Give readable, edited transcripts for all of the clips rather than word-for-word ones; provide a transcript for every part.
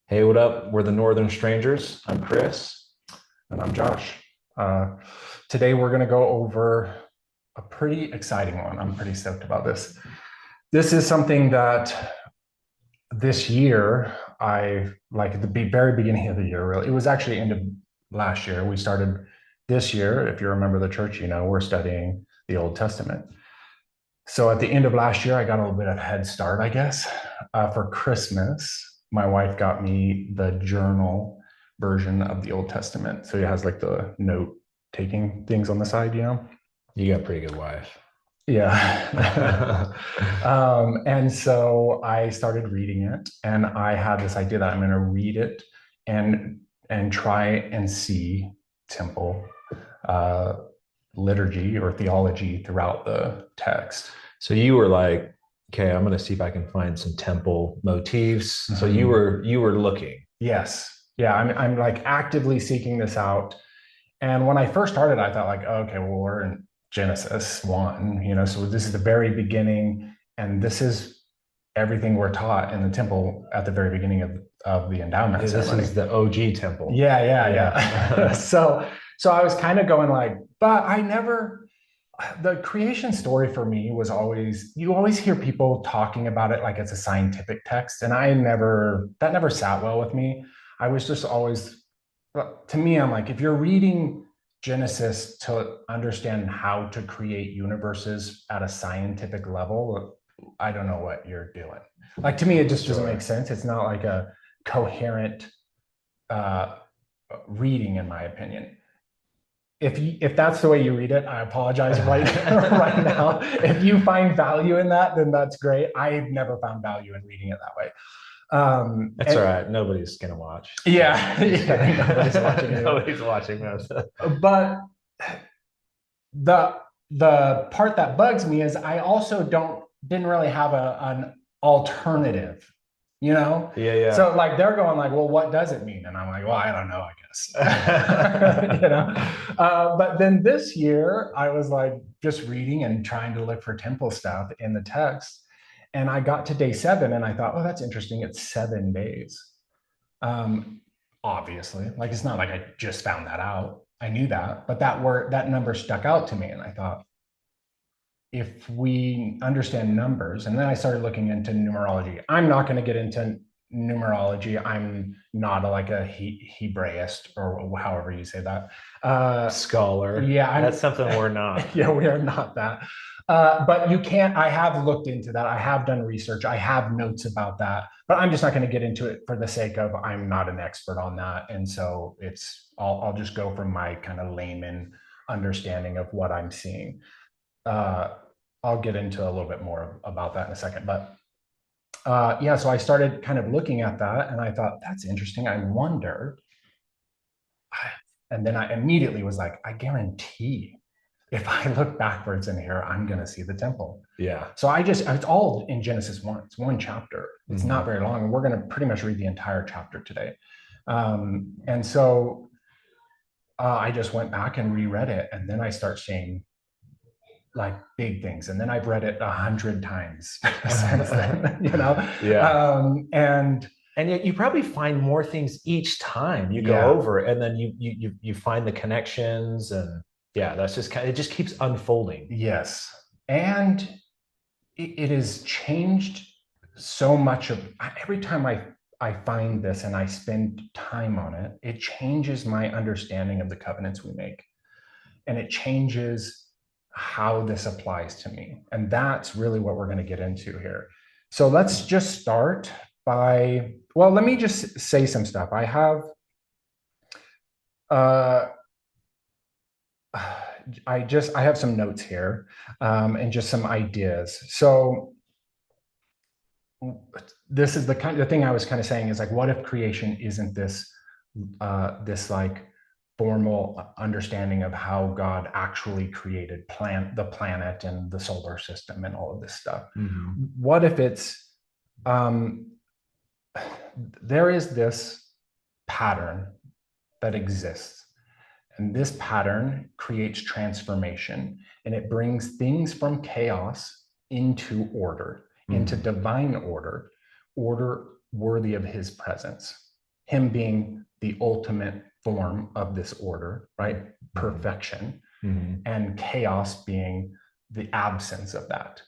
Hey, what up? We're the Northern Strangers. I'm Chris. And I'm Josh. Uh, Today we're going to go over a pretty exciting one. I'm pretty stoked about this. This is something that this year, I like at the very beginning of the year, really, it was actually end of last year. We started this year. If you remember the church, we're studying the Old Testament. So at the end of last year, I got a little bit of a head start, I guess. For Christmas, my wife got me the journal version of the Old Testament. So it has like the note taking things on the side. You got a pretty good wife. Yeah. And so I started reading it, and I had this idea that I'm going to read it and try and see temple uh, liturgy or theology throughout the text. So you were like, okay, I'm gonna see if I can find some temple motifs. So you Mhm. were you were looking. Yes. Yeah, I'm like actively seeking this out. And when I first started, I thought like, okay, well, we're in Genesis 1, so this is the very beginning, and this is everything we're taught in the temple at the very beginning of the endowment Yeah, this ceremony. is the OG temple. Yeah, yeah, yeah. Yeah. So I was kind of going like, but I never the creation story for me was always, you always hear people talking about it like it's a scientific text, and that never sat well with me. I was just always, to me, I'm like, if you're reading Genesis to understand how to create universes at a scientific level, I don't know what you're doing. Like, to me, it just doesn't make Sure. sense. It's not like a coherent uh, reading, in my opinion. If that's the way you read it, I apologize right now. If you find value in that, then that's great. I've never found value in reading it that way. That's all And right. Nobody's gonna watch. So yeah, just yeah, kidding. nobody's watching anyway. Nobody's watching this. But the the part that bugs me is I also didn't really have an alternative, you know. Yeah, yeah. So like they're going like, well, what does it mean? And I'm like, well, I don't know, I guess. But then this year I was like just reading and trying to look for temple stuff in the text, and I got to day 7, and I thought, oh, that's interesting. It's 7 days. Um, Obviously, like it's not like I just found that out. I knew that, but that number stuck out to me, and I thought, if we understand numbers, and then I started looking into numerology. I'm not going to get into numerology. I'm not like a Hebraist, or however you say that. Scholar. Yeah, That's something we're not. yeah, we are not that. But you can't. I have looked into that. I have done research. I have notes about that. But I'm just not going to get into it for the sake of I'm not an expert on that. And so I'll just go from my kind of layman understanding of what I'm seeing. Uh, I'll get into a little bit more about that in a second. But yeah, so I started kind of looking at that, and I thought, that's interesting. I wonder. And then I immediately was like, I guarantee if I look backwards in here, I'm going to see the temple. Yeah. So it's all in Genesis 1. It's one chapter. It's not Mhm. very long. And we're going to pretty much read the entire chapter today. And so I just went back and reread it. And then I start seeing like big things. And then I've read it 100 times since then, Yeah. And And yet you probably find more things each time you go yeah, over, and then you find the connections, and yeah, that's just kind of, it just keeps unfolding. yes. And it has changed so much of every time I find this and I spend time on it, it changes my understanding of the covenants we make. And it changes how this applies to me. And that's really what we're going to get into here. So let's just start by, well, let me just say some stuff. Uh, I have some notes here, and just some ideas. So this is the kind of thing I was kind of saying is like, what if creation isn't this like formal understanding of how God actually created the planet and the solar system and all of this stuff? Mm-hmm. What if it's um, there is this pattern that exists, and this pattern creates transformation, and it brings things from chaos into order, into Mm-hmm. divine order, order worthy of his presence. him being the ultimate form of this order, right? Perfection, and chaos being the absence of that.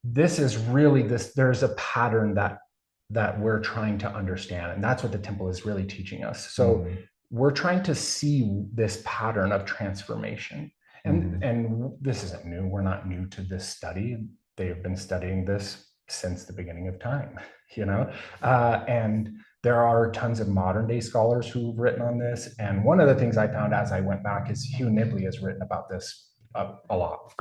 This is really this, there's a pattern that we're trying to understand, and that's what the temple is really teaching us. So we're trying to see this pattern of transformation, and this isn't new. We're not new to this study. They've been studying this since the beginning of time, you know. And there are tons of modern day scholars who've written on this, and one of the things I found as I went back is Hugh Nibley has written about this a lot. Of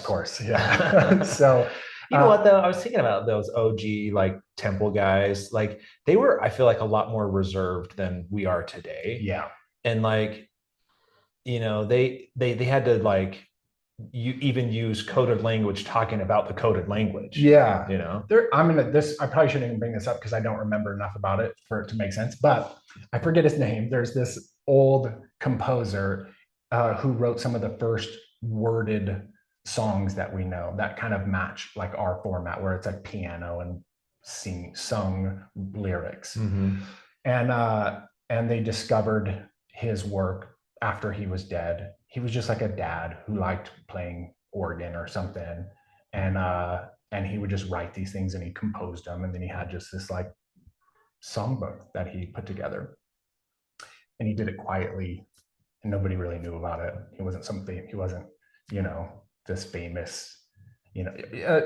course, yeah. So you know what though? I was thinking about those OG like temple guys. Like they were, I feel like a lot more reserved than we are today. Yeah. And like, you know, they had to like you even use coded language talking about the coded language. Yeah. You know, I'm gonna this. I probably shouldn't even bring this up because I don't remember enough about it for it to make sense. But I forget his name. There's this old composer who wrote some of the first worded songs that we know that kind of match like our format, where it's like piano and sung lyrics. And they discovered his work after he was dead. He was just like a dad who liked playing organ or something, and he would just write these things and he composed them, and then he had just this like songbook that he put together, and he did it quietly, and nobody really knew about it. He wasn't, you know, this famous, you know.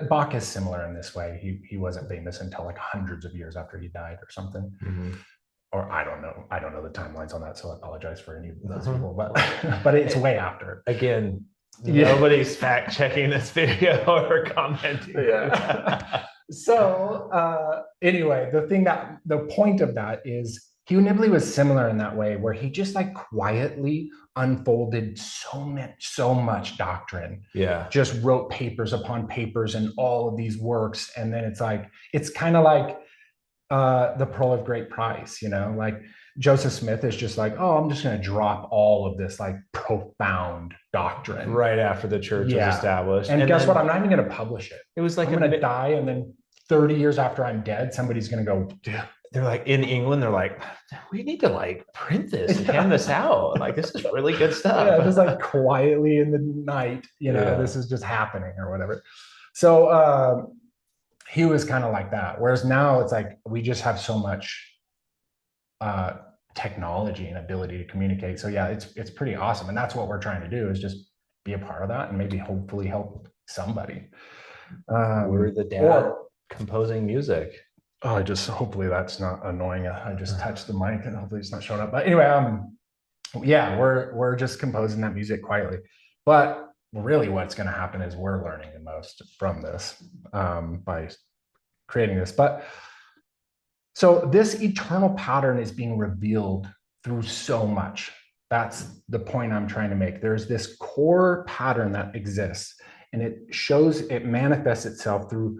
Bach is similar in this way. He wasn't famous until like hundreds of years after he died or something. Or I don't know the timelines on that, so I apologize for any of those people, but it's way after. Again, nobody's fact checking this video or commenting. Yeah. So anyway, the point of that is Hugh Nibley was similar in that way, where he just like quietly unfolded so much doctrine. Yeah. Just wrote papers upon papers and all of these works. And then it's kind of like the Pearl of Great Price, you know, like Joseph Smith is just like, oh, I'm just going to drop all of this like profound doctrine right after the church is established. And guess what? I'm not even going to publish it. It was like I'm going to die, and then 30 years after I'm dead, somebody's going to go, dude. They're like in England, they're like, we need to like print this and hand this out. Like, this is really good stuff. Yeah, just like quietly in the night, you know, this is just happening or whatever. So he was kind of like that. Whereas now it's like we just have so much technology and ability to communicate. So yeah, it's pretty awesome. And that's what we're trying to do, is just be a part of that and maybe hopefully help somebody. We're the dad composing music. Oh, hopefully that's not annoying. I just touched the mic and hopefully it's not showing up. But anyway, yeah, we're just composing that music quietly. But really what's going to happen is we're learning the most from this by creating this. But so this eternal pattern is being revealed through so much. That's the point I'm trying to make. There's this core pattern that exists, and it manifests itself through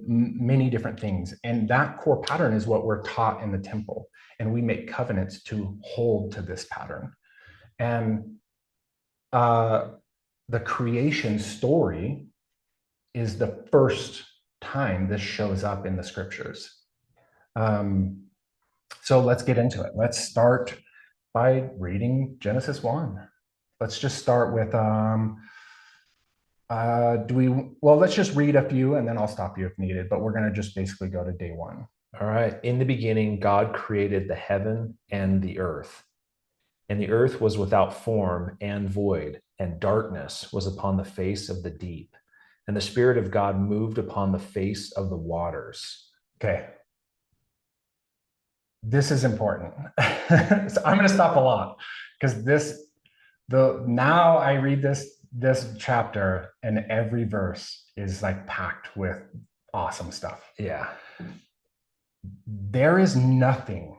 many different things. And that core pattern is what we're taught in the temple. And we make covenants to hold to this pattern. And the creation story is the first time this shows up in the scriptures. So let's get into it. Let's start by reading Genesis 1. Let's just start with let's just read a few and then I'll stop you if needed, but we're going to just basically go to day 1. All right. In the beginning, God created the heaven and the earth. And the earth was without form and void, and darkness was upon the face of the deep. And the Spirit of God moved upon the face of the waters. Okay. This is important. So I'm going to stop a lot because now I read this chapter and every verse is like packed with awesome stuff. Yeah. There is nothing.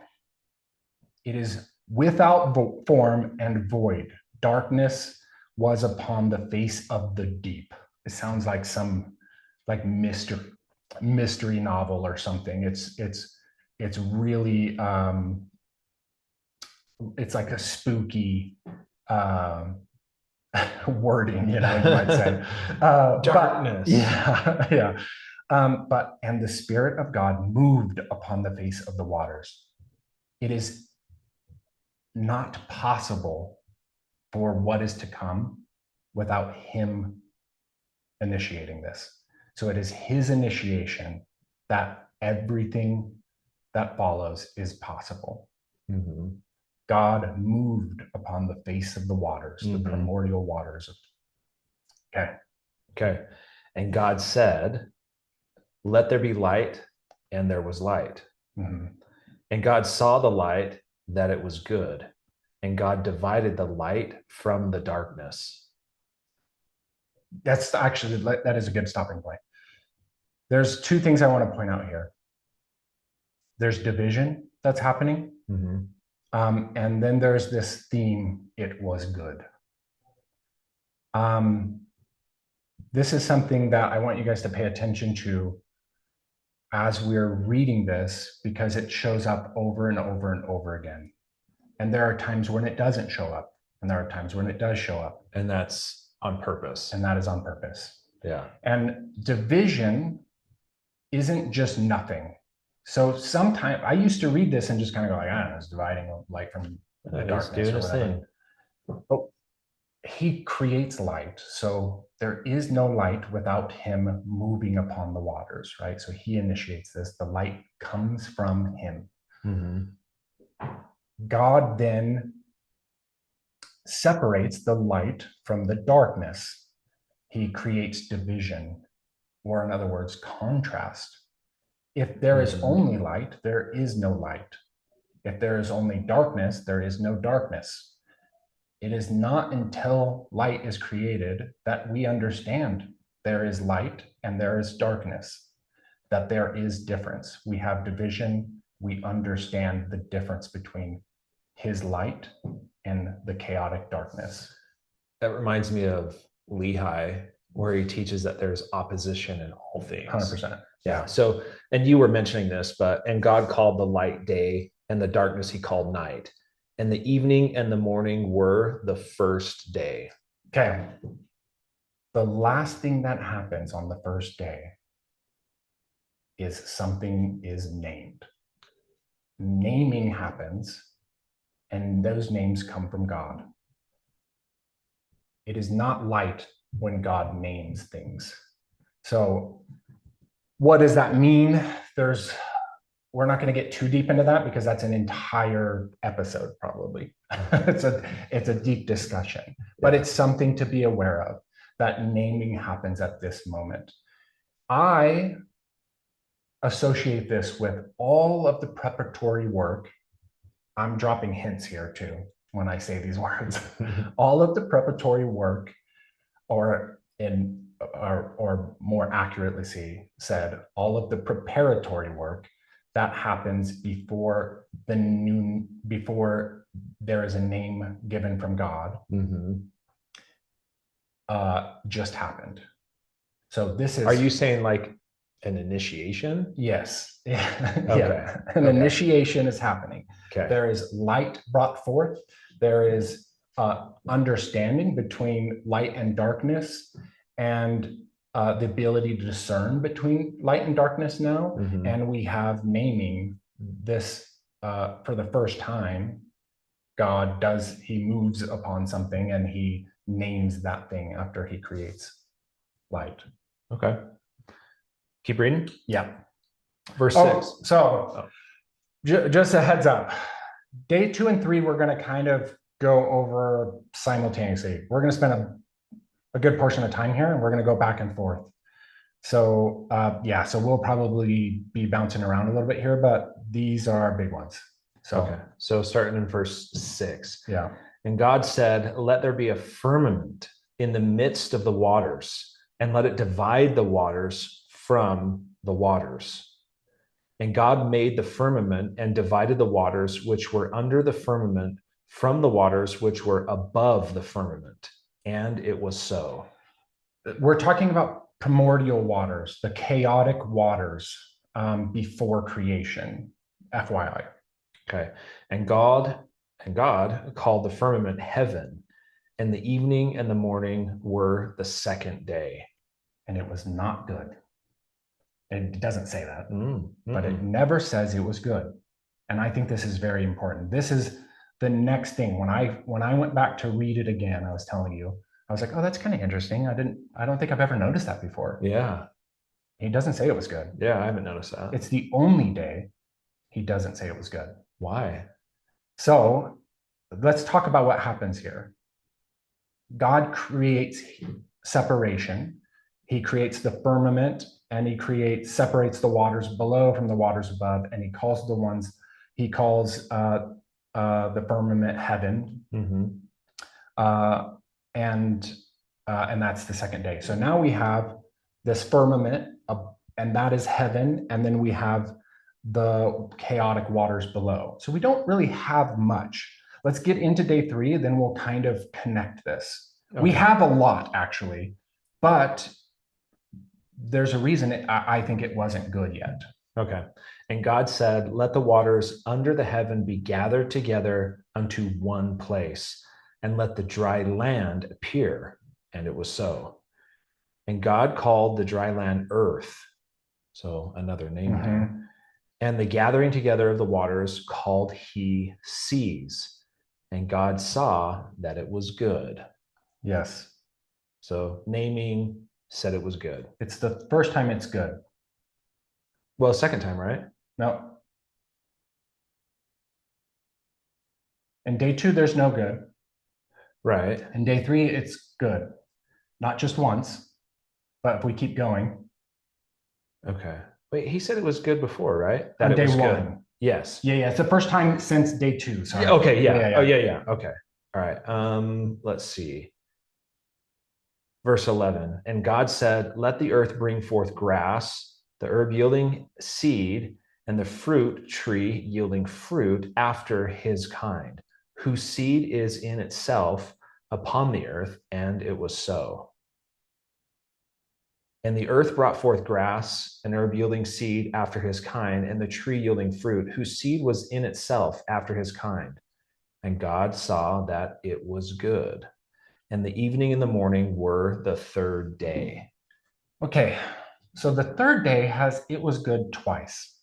It is without form and void. Darkness was upon the face of the deep. It sounds like some like mystery novel or something. It's really it's like a spooky wording, you know, you might say. Darkness. Yeah. And the Spirit of God moved upon the face of the waters. it is not possible for what is to come without him initiating this. So it is his initiation that everything that follows is possible. Mm-hmm. God moved upon the face of the waters, the primordial waters. Okay. Okay. And God said, let there be light, and there was light. Mm-hmm. And God saw the light, that it was good. And God divided the light from the darkness. That's actually, that is a good stopping point. There's two things I want to point out here. There's division that's happening. Mm-hmm. And then there's this theme, it was good. This is something that I want you guys to pay attention to as we're reading this, because it shows up over and over and over again. And there are times when it doesn't show up, and there are times when it does show up. And that's on purpose. And that is on purpose. Yeah. And division isn't just nothing. So sometimes I used to read this and just kind of go like, I don't know, it's dividing light from the darkness or whatever. But he creates light. So there is no light without him moving upon the waters, right? So he initiates this. The light comes from him. Mm-hmm. God then separates the light from the darkness. He creates division, or in other words, contrast. If there is only light, there is no light. If there is only darkness, there is no darkness. It is not until light is created that we understand there is light and there is darkness, that there is difference. We have division. We understand the difference between his light and the chaotic darkness. That reminds me of Lehi, where he teaches that there's opposition in all things. 100%. Yeah. So, and you were mentioning this, and God called the light day, and the darkness he called night. And the evening and the morning were the first day. Okay. The last thing that happens on the first day is something is named. Naming happens, and those names come from God. It is not light when God names things. So what does that mean? We're not going to get too deep into that because that's an entire episode, probably. It's a deep discussion, but it's something to be aware of, that naming happens at this moment. I associate this with all of the preparatory work. I'm dropping hints here too when I say these words. All of the preparatory work, or more accurately said, all of the preparatory work that happens before there is a name given from God, just happened. So this is. Are you saying like an initiation? Yes. Okay. Yeah. An initiation is happening. Okay. There is light brought forth. There is understanding between light and darkness, and the ability to discern between light and darkness now. And we have naming this for the first time. He moves upon something and he names that thing after he creates light. Okay. Keep reading. Yeah. Verse 6. So just a heads up. Day 2 and 3, we're going to kind of go over simultaneously. We're going to spend a good portion of time here, and we're going to go back and forth. So so we'll probably be bouncing around a little bit here, but these are our big ones. So starting in verse 6. Yeah. And God said, let there be a firmament in the midst of the waters, and let it divide the waters from the waters. And God made the firmament and divided the waters which were under the firmament from the waters which were above the firmament. And it was so. We're talking about primordial waters, the chaotic waters before creation, FYI. Okay. And God called the firmament heaven, and the evening and the morning were the second day. And it was not good. It doesn't say that, but it never says it was good. And I think this is very important. This is the next thing. When I went back to read it again, I was telling you, I was like, oh, that's kind of interesting. I don't think I've ever noticed that before. Yeah. He doesn't say it was good. Yeah, I haven't noticed that. It's the only day he doesn't say it was good. Why? So let's talk about what happens here. God creates separation. He creates the firmament, and he separates the waters below from the waters above, and he calls the firmament heaven. Mm-hmm. uh, and that's the second day. So now we have this firmament, and that is heaven, and then we have the chaotic waters below. So we don't really have much. Let's get into day 3, then we'll kind of connect this. Okay. We have a lot, actually, but there's a reason I think it wasn't good yet. Okay. And God said, let the waters under the heaven be gathered together unto one place, and let the dry land appear. And it was so. And God called the dry land earth. So another name there. And the gathering together of the waters called he seas. And God saw that it was good. Yes. So naming said it was good. It's the first time it's good. Well, second time, right? No. In day 2, there's no good. Right. In day 3, it's good. Not just once, but if we keep going. Okay. Wait, he said it was good before, right? That on it day was 1. Good. Yes. Yeah. It's the first time since day 2. Sorry. Yeah, okay. Yeah. Oh, yeah. Okay. All right. Let's see. Verse 11. And God said, let the earth bring forth grass, the herb yielding seed, and the fruit tree yielding fruit after his kind, whose seed is in itself upon the earth. And it was so. And the earth brought forth grass, an herb yielding seed after his kind, and the tree yielding fruit, whose seed was in itself after his kind. And God saw that it was good. And the evening and the morning were the third day. Okay. So the third day it was good twice.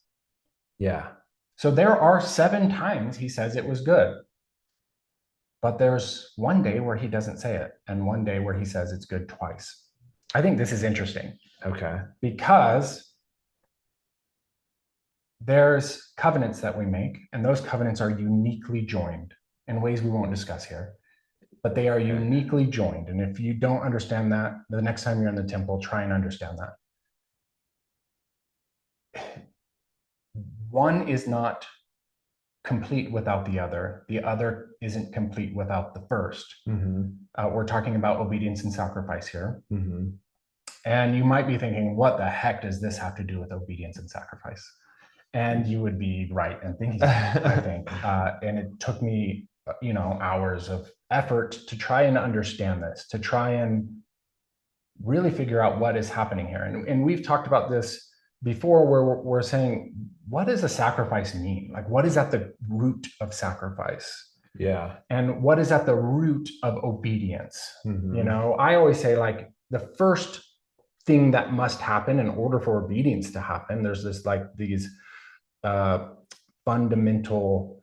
Yeah. So there are 7 times he says it was good. But there's one day where he doesn't say it, and one day where he says it's good twice. I think this is interesting. Okay. Because there's covenants that we make, and those covenants are uniquely joined in ways we won't discuss here, but they are uniquely joined. And if you don't understand that, the next time you're in the temple, try and understand that. One is not complete without the other. The other isn't complete without the first. Mm-hmm. We're talking about obedience and sacrifice here. Mm-hmm. And you might be thinking, what the heck does this have to do with obedience and sacrifice? And you would be right in thinking that, I think. And it took me, hours of effort to try and understand this, to try and really figure out what is happening here. And we've talked about this before, where we're saying, what does a sacrifice mean? Like, what is at the root of sacrifice? Yeah. And what is at the root of obedience? Mm-hmm. I always say, like, the first thing that must happen in order for obedience to happen, there's these fundamental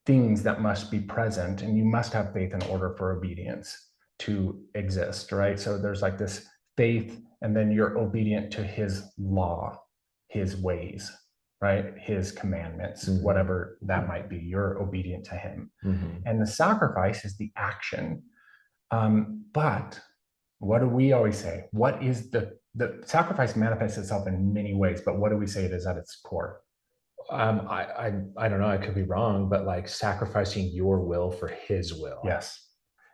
things that must be present, and you must have faith in order for obedience to exist, right? So there's like this faith, and then you're obedient to his law, his ways, right? His commandments, mm-hmm. whatever that might be, you're obedient to him. Mm-hmm. And the sacrifice is the action. But what do we always say? What is the sacrifice manifests itself in many ways, but what do we say it is at its core? I don't know. I could be wrong, but like sacrificing your will for his will. Yes.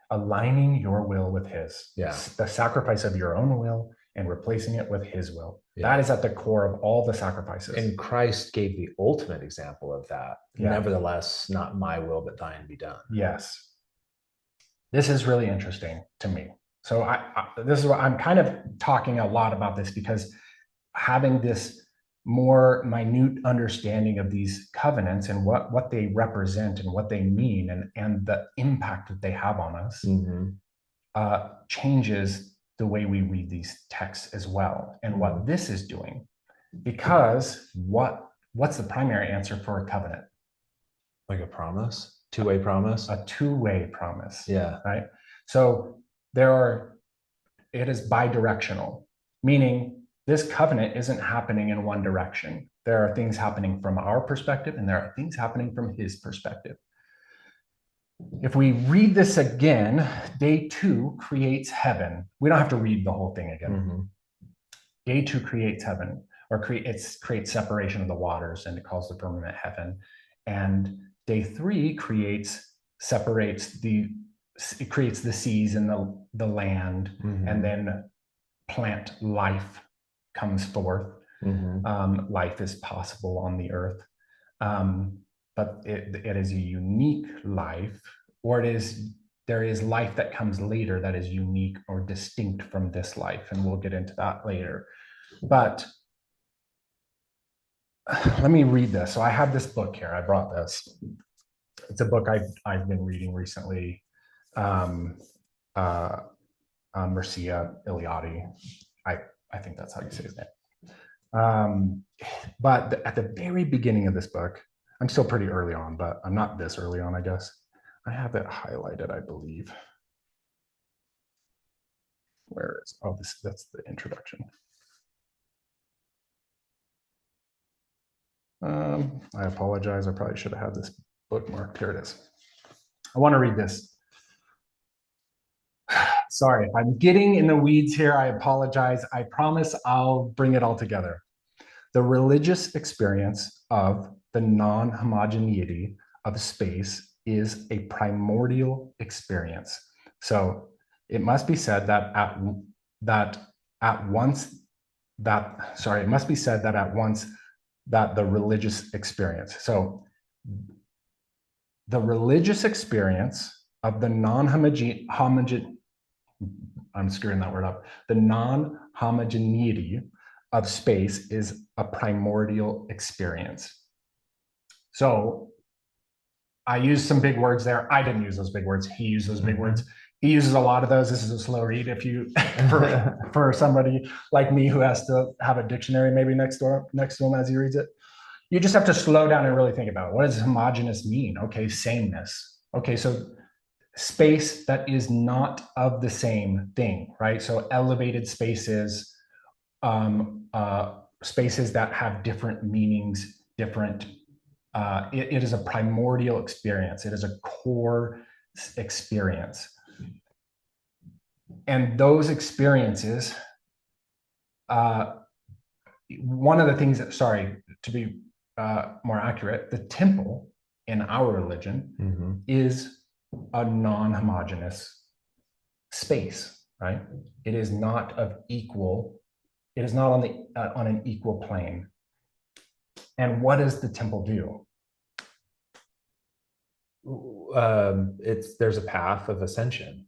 Aligning your will with his. Yeah. The sacrifice of your own will and replacing it with his will. Yeah. That is at the core of all the sacrifices. And Christ gave the ultimate example of that. Yeah. Nevertheless, not my will, but thine be done. Yes. This is really interesting to me. So this is what I'm kind of talking a lot about this, because having this more minute understanding of these covenants and what they represent and what they mean and the impact that they have on us, mm-hmm. Changes the way we read these texts as well, and mm-hmm. what this is doing. Because what what's the primary answer for a covenant? Like a promise, two-way promise. A two-way promise. Yeah. Right. So it is bidirectional, meaning this covenant isn't happening in one direction. There are things happening from our perspective, and there are things happening from his perspective. If we read this again, day 2 creates heaven. We don't have to read the whole thing again. Mm-hmm. Day 2 creates heaven, or creates separation of the waters, and it calls the firmament heaven. And day 3 creates the seas and the land, Mm-hmm. and then plant life comes forth. Mm-hmm. Life is possible on the earth, but it is a unique life, or there is life that comes later that is unique or distinct from this life, and we'll get into that later. But let me read this. So I have this book here. I brought this. It's a book I've been reading recently. Mircea Eliade. I think that's how you say his name. But at the very beginning of this book, I'm still pretty early on, but I'm not this early on, I guess. I have it highlighted, I believe. Where is, oh, that's the introduction. I apologize. I probably should have had this bookmarked. Here it is. I want to read this. Sorry, if I'm getting in the weeds here, I apologize. I promise I'll bring it all together. The religious experience of the non-homogeneity of space is a primordial experience. So it must be said that at once that the religious experience. So the religious experience of the I'm screwing that word up. The non-homogeneity of space is a primordial experience. So I used some big words there. I didn't use those big words. He used those big words. He uses a lot of those. This is a slow read if you for somebody like me who has to have a dictionary maybe next to him as he reads it. You just have to slow down and really think about it. What does homogeneous mean? Okay, sameness. Okay, so space that is not of the same thing, right? So elevated spaces, spaces that have different meanings, different. It is a primordial experience. It is a core experience. And those experiences, one of the things that, sorry, to be more accurate, the temple in our religion is a non-homogeneous space, right? It is not of equal, it is not on an equal plane. And what does the temple do? There's a path of ascension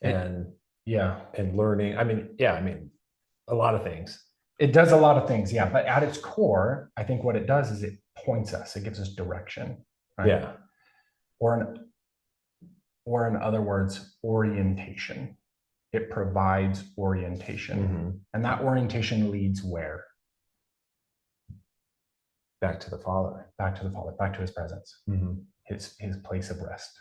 and learning. I mean, a lot of things. It does a lot of things, yeah. But at its core, I think what it does is it points us. It gives us direction, right? Yeah. Or in other words, orientation. It provides orientation, and that orientation leads where? Back to the Father. Back to the Father. Back to His presence. His place of rest.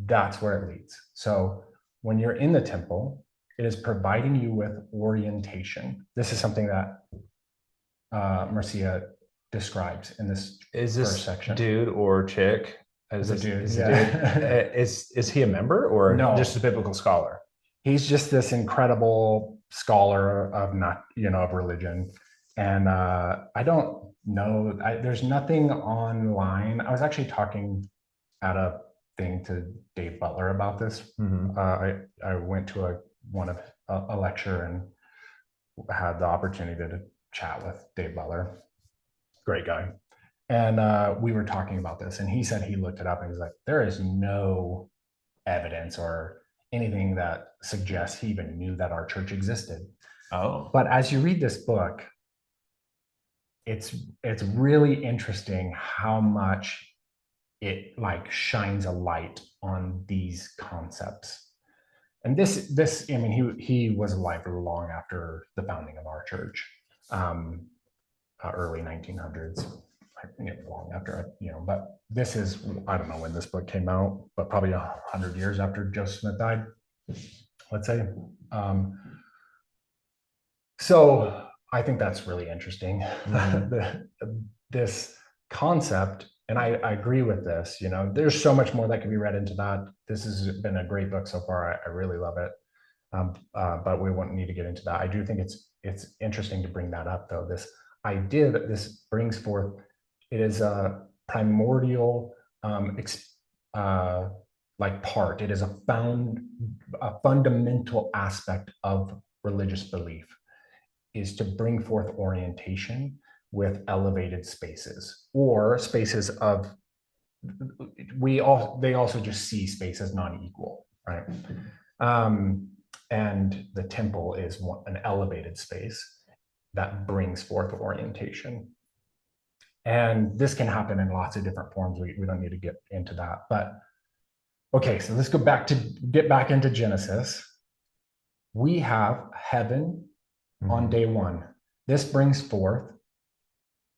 That's where it leads. So when you're in the temple, it is providing you with orientation. This is something that Mircea describes in this first section. Dude or chick? Is a dude. Is he a member or no, just a biblical scholar? He's just this incredible scholar of religion. And I don't know. There's nothing online. I was actually talking at a thing to Dave Butler about this. I went to a lecture and had the opportunity to chat with Dave Butler. Great guy. And we were talking about this, and he said he looked it up and he was like, there is no evidence or anything that suggests he even knew that our church existed. Oh. But as you read this book, it's really interesting how much it like shines a light on these concepts. And this, I mean, he was alive long after the founding of our church. early 1900s, long after, but this is, I don't know when this book came out, but probably 100 years after Joseph Smith died, let's say. So I think that's really interesting. This concept, and I agree with this, there's so much more that can be read into that. This has been a great book so far. I really love it. But we won't need to get into that. I do think it's interesting to bring that up, though. This idea that this brings forth, it is a primordial part. It is a fundamental aspect of religious belief, is to bring forth orientation with elevated spaces, or spaces of, they also just see space as non-equal, right? And the temple is an elevated space that brings forth orientation. And this can happen in lots of different forms. We don't need to get into that. But okay, so let's get back into Genesis. We have heaven on day one. This brings forth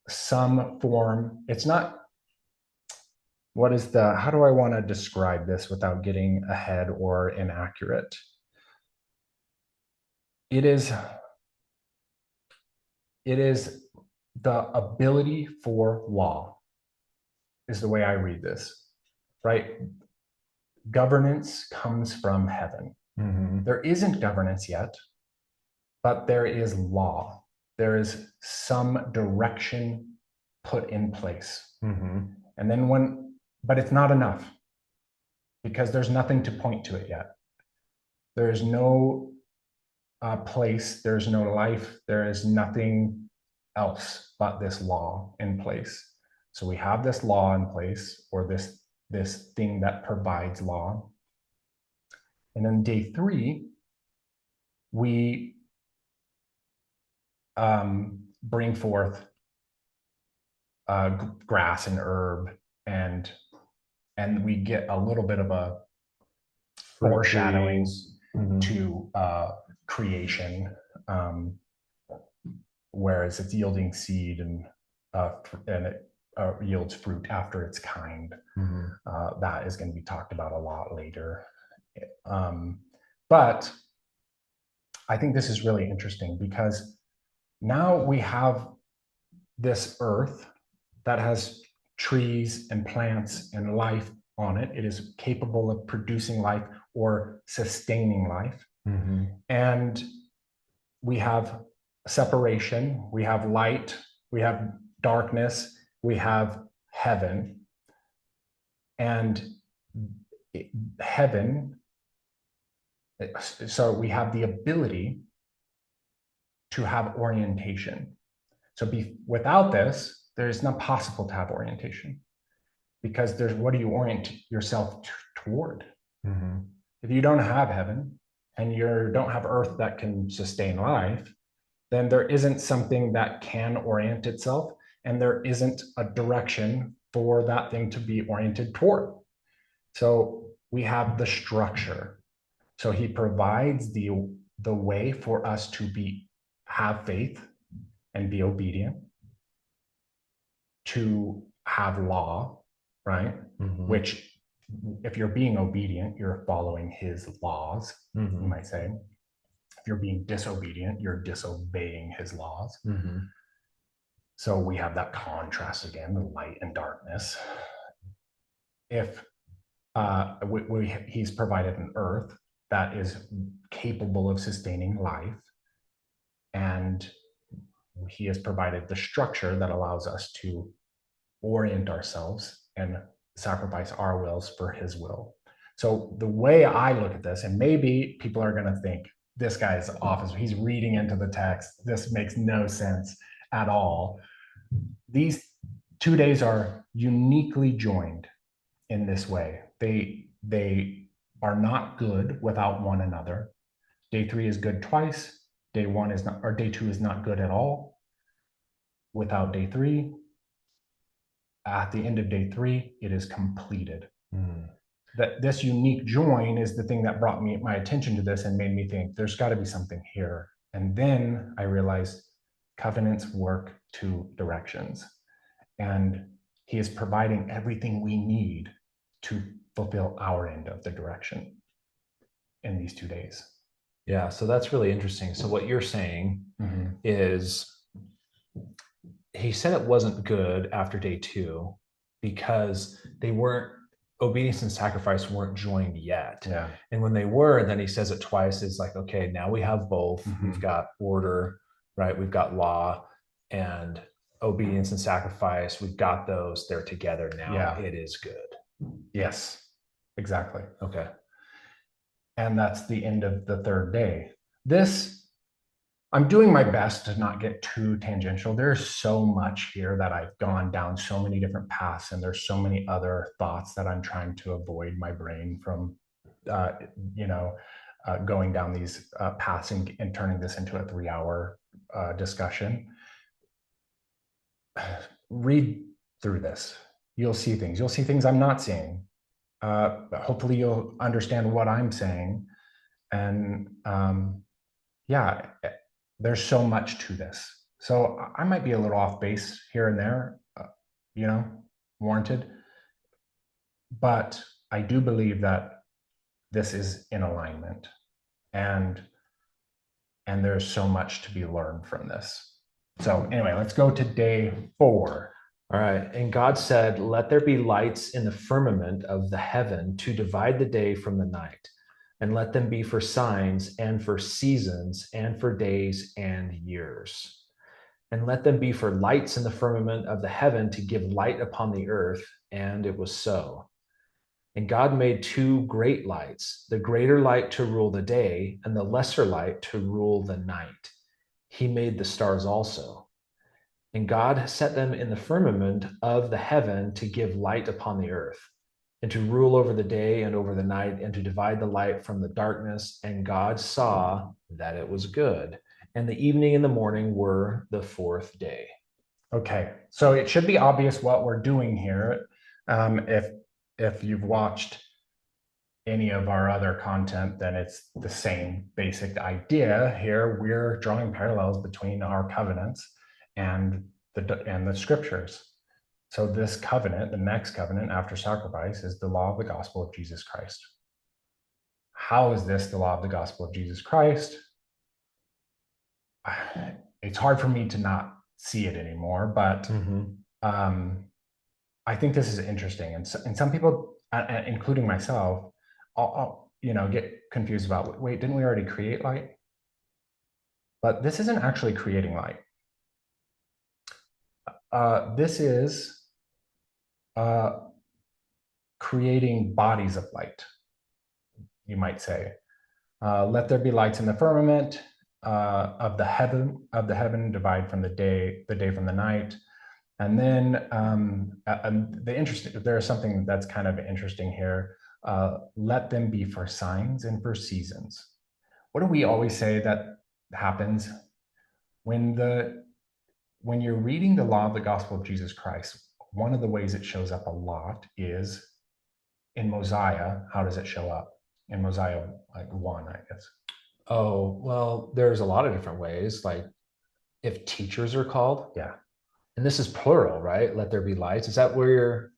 some form. It's not, how do I want to describe this without getting ahead or inaccurate? It is the ability for law, is the way I read this, right? Governance comes from heaven. There isn't governance yet, but there is law. There is some direction put in place. And then but it's not enough, because there's nothing to point to it yet. There is no place, there's no life, there is nothing else but this law in place. So we have this law in place, or this thing that provides law. And then day three, we bring forth grass and herb, and we get a little bit of a foreshadowing to creation, whereas it's yielding seed, and it yields fruit after its kind. That is going to be talked about a lot later. But I think this is really interesting, because now we have this earth that has trees and plants and life on it. It is capable of producing life or sustaining life. And we have separation, we have light, we have darkness, we have heaven. And heaven, so we have the ability to have orientation. So without this, it's not possible to have orientation, because what do you orient yourself toward? If you don't have heaven, and you don't have earth that can sustain life, then there isn't something that can orient itself, and there isn't a direction for that thing to be oriented toward. So we have the structure. So he provides the way for us to have faith and be obedient, to have law, right? Which, if you're being obedient, you're following his laws, you might say. If you're being disobedient, you're disobeying his laws. So we have that contrast again, the light and darkness. If he's provided an earth that is capable of sustaining life, and he has provided the structure that allows us to orient ourselves and sacrifice our wills for his will. So the way I look at this, and maybe people are going to think, this guy's off, he's reading into the text, this makes no sense at all. These 2 days are uniquely joined in this way. They are not good without one another. Day 3 is good twice. Day 2 is not good at all without day 3. At the end of day 3, it is completed. That this unique join is the thing that brought my attention to this and made me think there's got to be something here. And then I realized covenants work two directions. And he is providing everything we need to fulfill our end of the direction in these 2 days. Yeah, so that's really interesting. So what you're saying is he said it wasn't good after day 2 because they weren't obedience and sacrifice weren't joined yet. Yeah. And when they were, then he says it twice. It's like, okay, now we have both. We've got order, right? We've got law and obedience and sacrifice. We've got those. They're together now. Yeah. It is good. Yes, exactly. Okay. And that's the end of the 3rd day. I'm doing my best to not get too tangential. There's so much here that I've gone down so many different paths, and there's so many other thoughts that I'm trying to avoid my brain from, going down these paths and turning this into a 3-hour discussion. Read through this. You'll see things. You'll see things I'm not seeing. Hopefully you'll understand what I'm saying. And there's so much to this. So I might be a little off base here and there, warranted. But I do believe that this is in alignment, and there's so much to be learned from this. So anyway, let's go to day 4. All right. And God said, let there be lights in the firmament of the heaven to divide the day from the night, and let them be for signs and for seasons and for days and years. And let them be for lights in the firmament of the heaven to give light upon the earth. And it was so. And God made 2 great lights, the greater light to rule the day and the lesser light to rule the night. He made the stars also. And God set them in the firmament of the heaven to give light upon the earth, and to rule over the day and over the night, and to divide the light from the darkness. And God saw that it was good. And the evening and the morning were the 4th day. Okay, so it should be obvious what we're doing here. If you've watched any of our other content, then it's the same basic idea. Here we're drawing parallels between our covenants and the scriptures. So this covenant, the next covenant after sacrifice, is the law of the gospel of Jesus Christ. How is this the law of the gospel of Jesus Christ? It's hard for me to not see it anymore, but I think this is interesting. And some people, including myself, I'll get confused about, wait, didn't we already create light? But this isn't actually creating light. This is creating bodies of light, you might say. Let there be lights in the firmament of the heaven, divide from the day from the night. And then there is something that's kind of interesting here. Let them be for signs and for seasons. What do we always say that happens when you're reading the law of the gospel of Jesus Christ? One of the ways it shows up a lot is in Mosiah. How does it show up in Mosiah 1, I guess? Oh, well, there's a lot of different ways. Like if teachers are called. Yeah. And this is plural, right? Let there be lights. Is that where you're?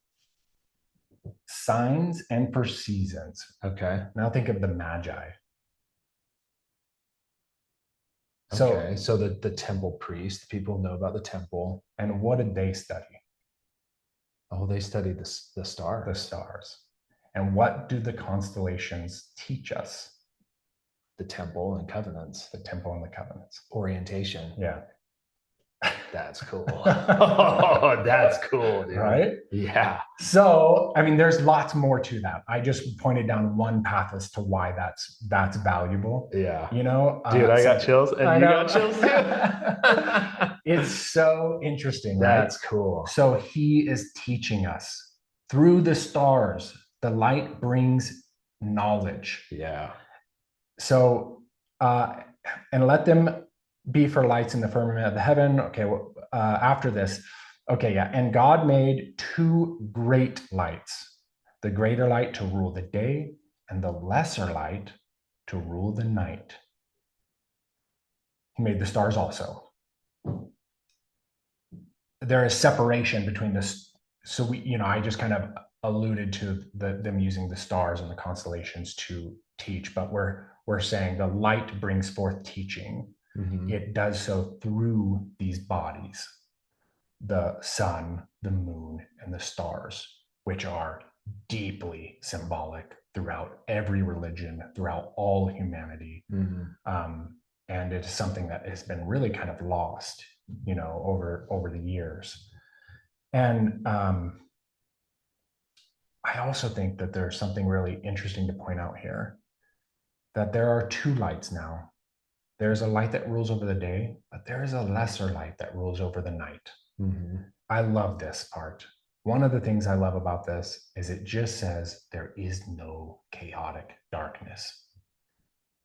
Signs and for seasons. Okay. Now think of the Magi. Okay. So the temple priest, people know about the temple. And what did they study? Oh, they studied the stars. The stars. And what do the constellations teach us? The temple and covenants. The temple and the covenants. Orientation. Yeah. That's cool. Oh, that's cool, dude. Right? Yeah. So, I mean, there's lots more to that. I just pointed down one path as to why that's valuable. Yeah. Dude, I got chills, and you got chills too. It's so interesting, right? That's cool. So he is teaching us through the stars. The light brings knowledge. Yeah. So, and let them be for lights in the firmament of the heaven. Okay, well, after this, okay, yeah. And God made 2 great lights, the greater light to rule the day and the lesser light to rule the night. He made the stars also. there is separation between this. So I just kind of alluded to them using the stars and the constellations to teach, but we're saying the light brings forth teaching. Mm-hmm. It does so through these bodies, the sun, the moon, and the stars, which are deeply symbolic throughout every religion, throughout all humanity. Mm-hmm. And it is something that has been really kind of lost, over the years. And I also think that there's something really interesting to point out here, that there are two lights now. There's a light that rules over the day, but there is a lesser light that rules over the night. Mm-hmm. I love this part. One of the things I love about this is it just says there is no chaotic darkness.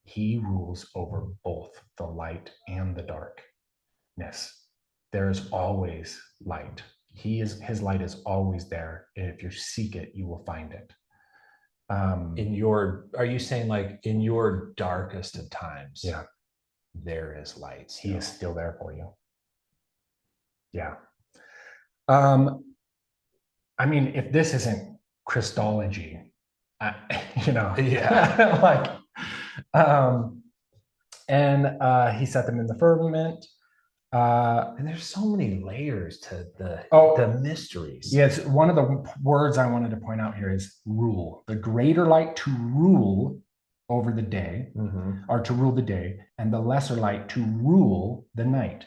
He rules over both the light and the darkness. There is always light. His light is always there. And if you seek it, you will find it. Are you saying like in your darkest of times? Yeah. There is light. He is still there for you. Yeah. I mean, if this isn't Christology, Yeah. like, and he set them in the firmament. And there's so many layers to the mysteries. Yes, one of the words I wanted to point out here is rule. The greater light to rule over the day, or to rule the day, and the lesser light to rule the night.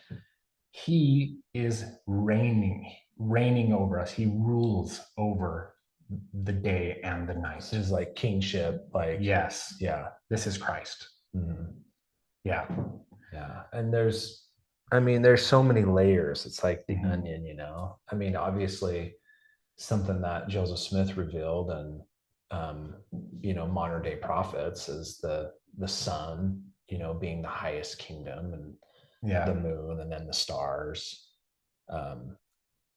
He is reigning over us. He rules over the day and the night. This is like kingship. Like, yes, yeah, this is Christ. Mm-hmm. Yeah, yeah. And there's so many layers. It's like the onion, I mean, obviously something that Joseph Smith revealed and modern day prophets is the sun, being the highest kingdom, and the moon, and then the stars.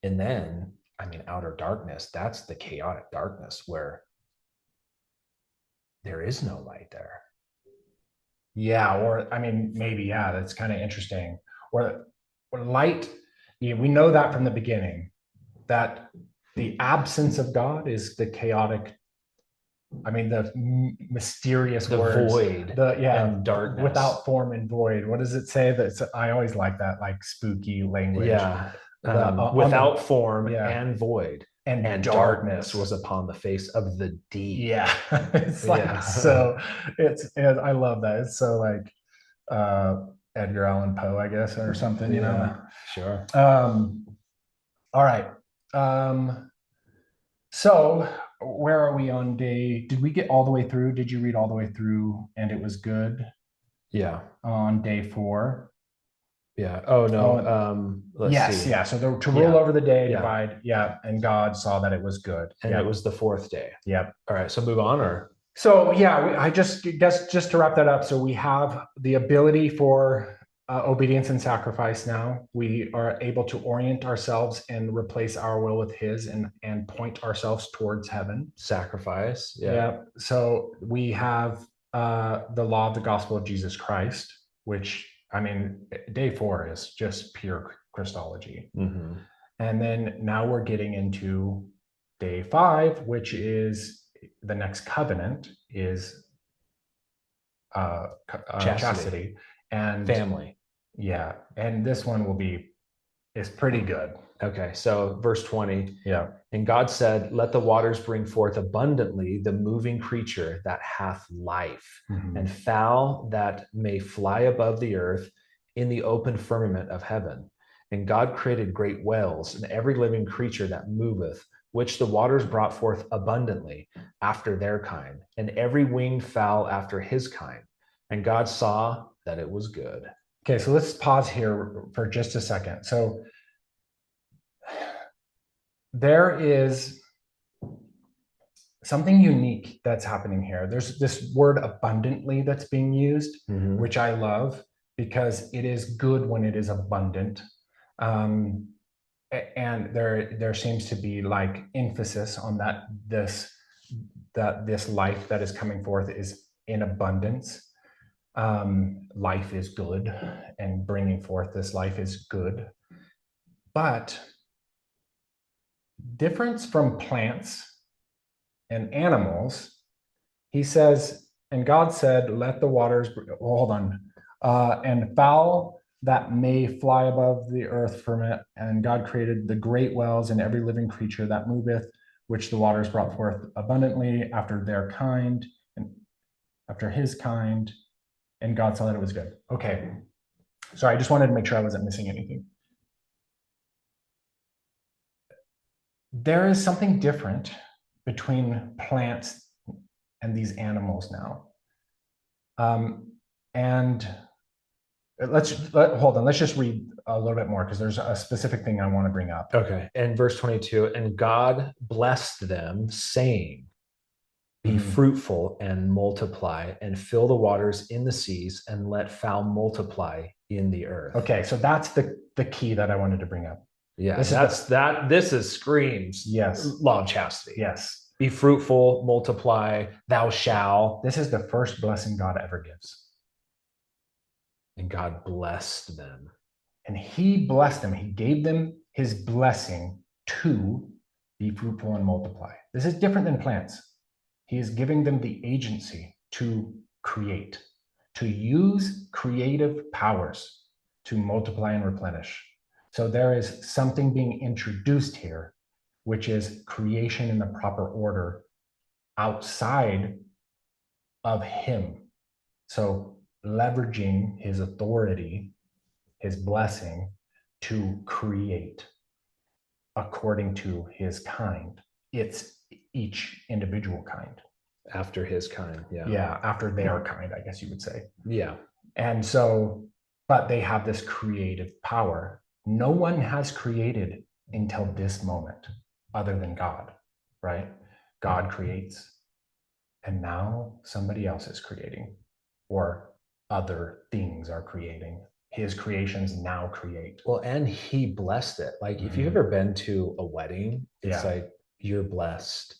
And then, I mean, outer darkness, that's the chaotic darkness where there is no light there. Yeah, or I mean, maybe, yeah, that's kind of interesting. Or light, we know that from the beginning, that the absence of God is the chaotic, I mean, the mysterious words, void, and darkness, without form and void. What does it say? I always like that, like spooky language. Yeah, without form and void, and darkness was upon the face of the deep. Yeah, it's like so. I love that. It's so like Edgar Allan Poe, I guess, or something. Sure. All right. So where are we on day? Did we get all the way through? Did you read all the way through and it was good? Yeah. On day 4. Yeah. Oh no. Let's see. Yeah. So to rule over the day, divide. Yeah. And God saw that it was good. And it was the 4th day. Yep. All right. So move on, or? So yeah, I just guess just to wrap that up. So we have the ability for obedience and sacrifice now. We are able to orient ourselves and replace our will with His, and point ourselves towards heaven. Sacrifice. Yeah. So we have the law of the gospel of Jesus Christ, which, I mean, day 4 is just pure Christology. Mm-hmm. And then now we're getting into day 5, which is the next covenant, is chastity and family. Yeah. And this one is pretty good. Okay. So verse 20. Yeah. And God said, let the waters bring forth abundantly the moving creature that hath life, and fowl that may fly above the earth in the open firmament of heaven. And God created great whales and every living creature that moveth, which the waters brought forth abundantly after their kind, and every winged fowl after his kind. And God saw that it was good. Okay, so let's pause here for just a second. So there is something unique that's happening here. There's this word abundantly that's being used, which I love, because it is good when it is abundant. And there seems to be like emphasis on that this life that is coming forth is in abundance. Life is good, and bringing forth this life is good. But difference from plants and animals, he says, and God said, let the waters, hold on, and fowl that may fly above the earth ferment. And God created the great whales and every living creature that moveth, which the waters brought forth abundantly after their kind and after his kind. And God saw that it was good. Okay. Sorry, I just wanted to make sure I wasn't missing anything. There is something different between plants and these animals now. And hold on. Let's just read a little bit more because there's a specific thing I want to bring up. Okay. And verse 22, and God blessed them, saying, be fruitful and multiply and fill the waters in the seas and let fowl multiply in the earth. Okay. So that's the key that I wanted to bring up. Yeah. This is screams. Yes. Law of chastity. Yes. Be fruitful, multiply, thou shalt. This is the first blessing God ever gives. And God blessed them. And he blessed them. He gave them his blessing to be fruitful and multiply. This is different than plants. He is giving them the agency to create, to use creative powers to multiply and replenish. So there is something being introduced here, which is creation in the proper order outside of him. So leveraging his authority, his blessing to create according to his kind. It's each individual kind. After his kind. Yeah. Yeah. After their kind, I guess you would say. Yeah. And so, but they have this creative power. No one has created until this moment other than God, right? God creates. And now somebody else is creating, or other things are creating. His creations now create. Well, and he blessed it. Like if you've ever been to a wedding, it's like you're blessed.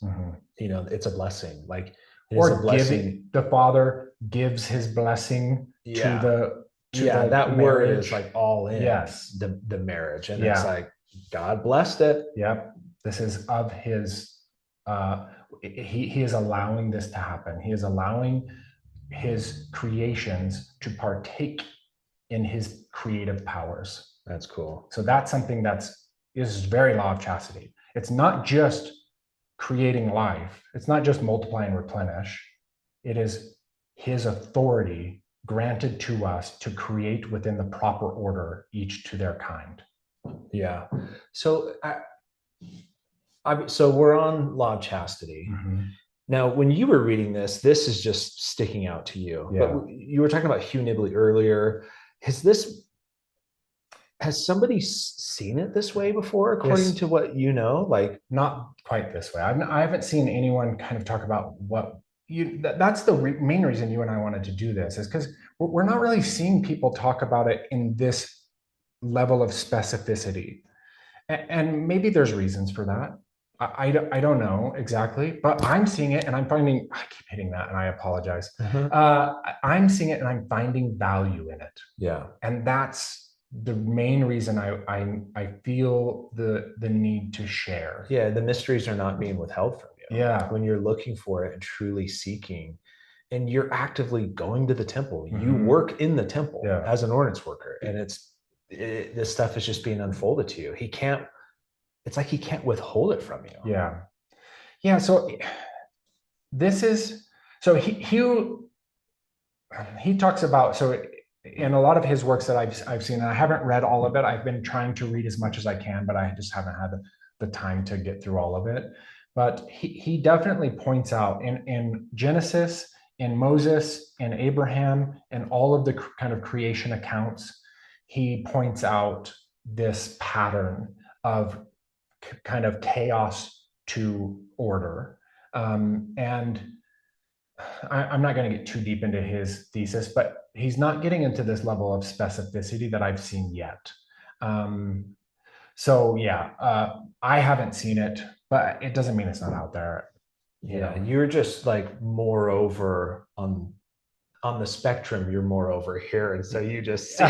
You know, it's a blessing. Like or a blessing. The Father gives his blessing to that marriage. Word is like all in. Yes. The marriage. And it's like God blessed it. Yep. This is of his he is allowing this to happen. He is allowing his creations to partake in his creative powers. That's cool. So that's something is very law of chastity. It's not just creating life. It's not just multiply and replenish. It is his authority granted to us to create within the proper order, each to their kind. Yeah. So so we're on law of chastity. Now, when you were reading this is just sticking out to you. Yeah. But you were talking about Hugh Nibley earlier. Has somebody seen it this way before, according to what you know? Like, not quite this way. I haven't seen anyone kind of talk about that's the main reason you and I wanted to do this, is because we're not really seeing people talk about it in this level of specificity. And maybe there's reasons for that. I don't know exactly, but I'm seeing it and I keep hitting that and I apologize. I'm seeing it and I'm finding value in it. Yeah. And that's the main reason I feel the need to share. Yeah. The mysteries are not being withheld from you. Yeah. When you're looking for it and truly seeking, and you're actively going to the temple, you work in the temple as an ordinance worker, and this stuff is just being unfolded to you. It's like he can't withhold it from you. Yeah. Yeah. So he talks about, so in a lot of his works that I've seen, and I haven't read all of it. I've been trying to read as much as I can, but I just haven't had the time to get through all of it. But he definitely points out in Genesis, in Moses, in Abraham, and all of the kind of creation accounts, he points out this pattern of kind of chaos to order. And I'm not going to get too deep into his thesis, but he's not getting into this level of specificity that I've seen yet. I haven't seen it, but it doesn't mean it's not out there. You're just like more over on the spectrum. You're more over here, and so you just see.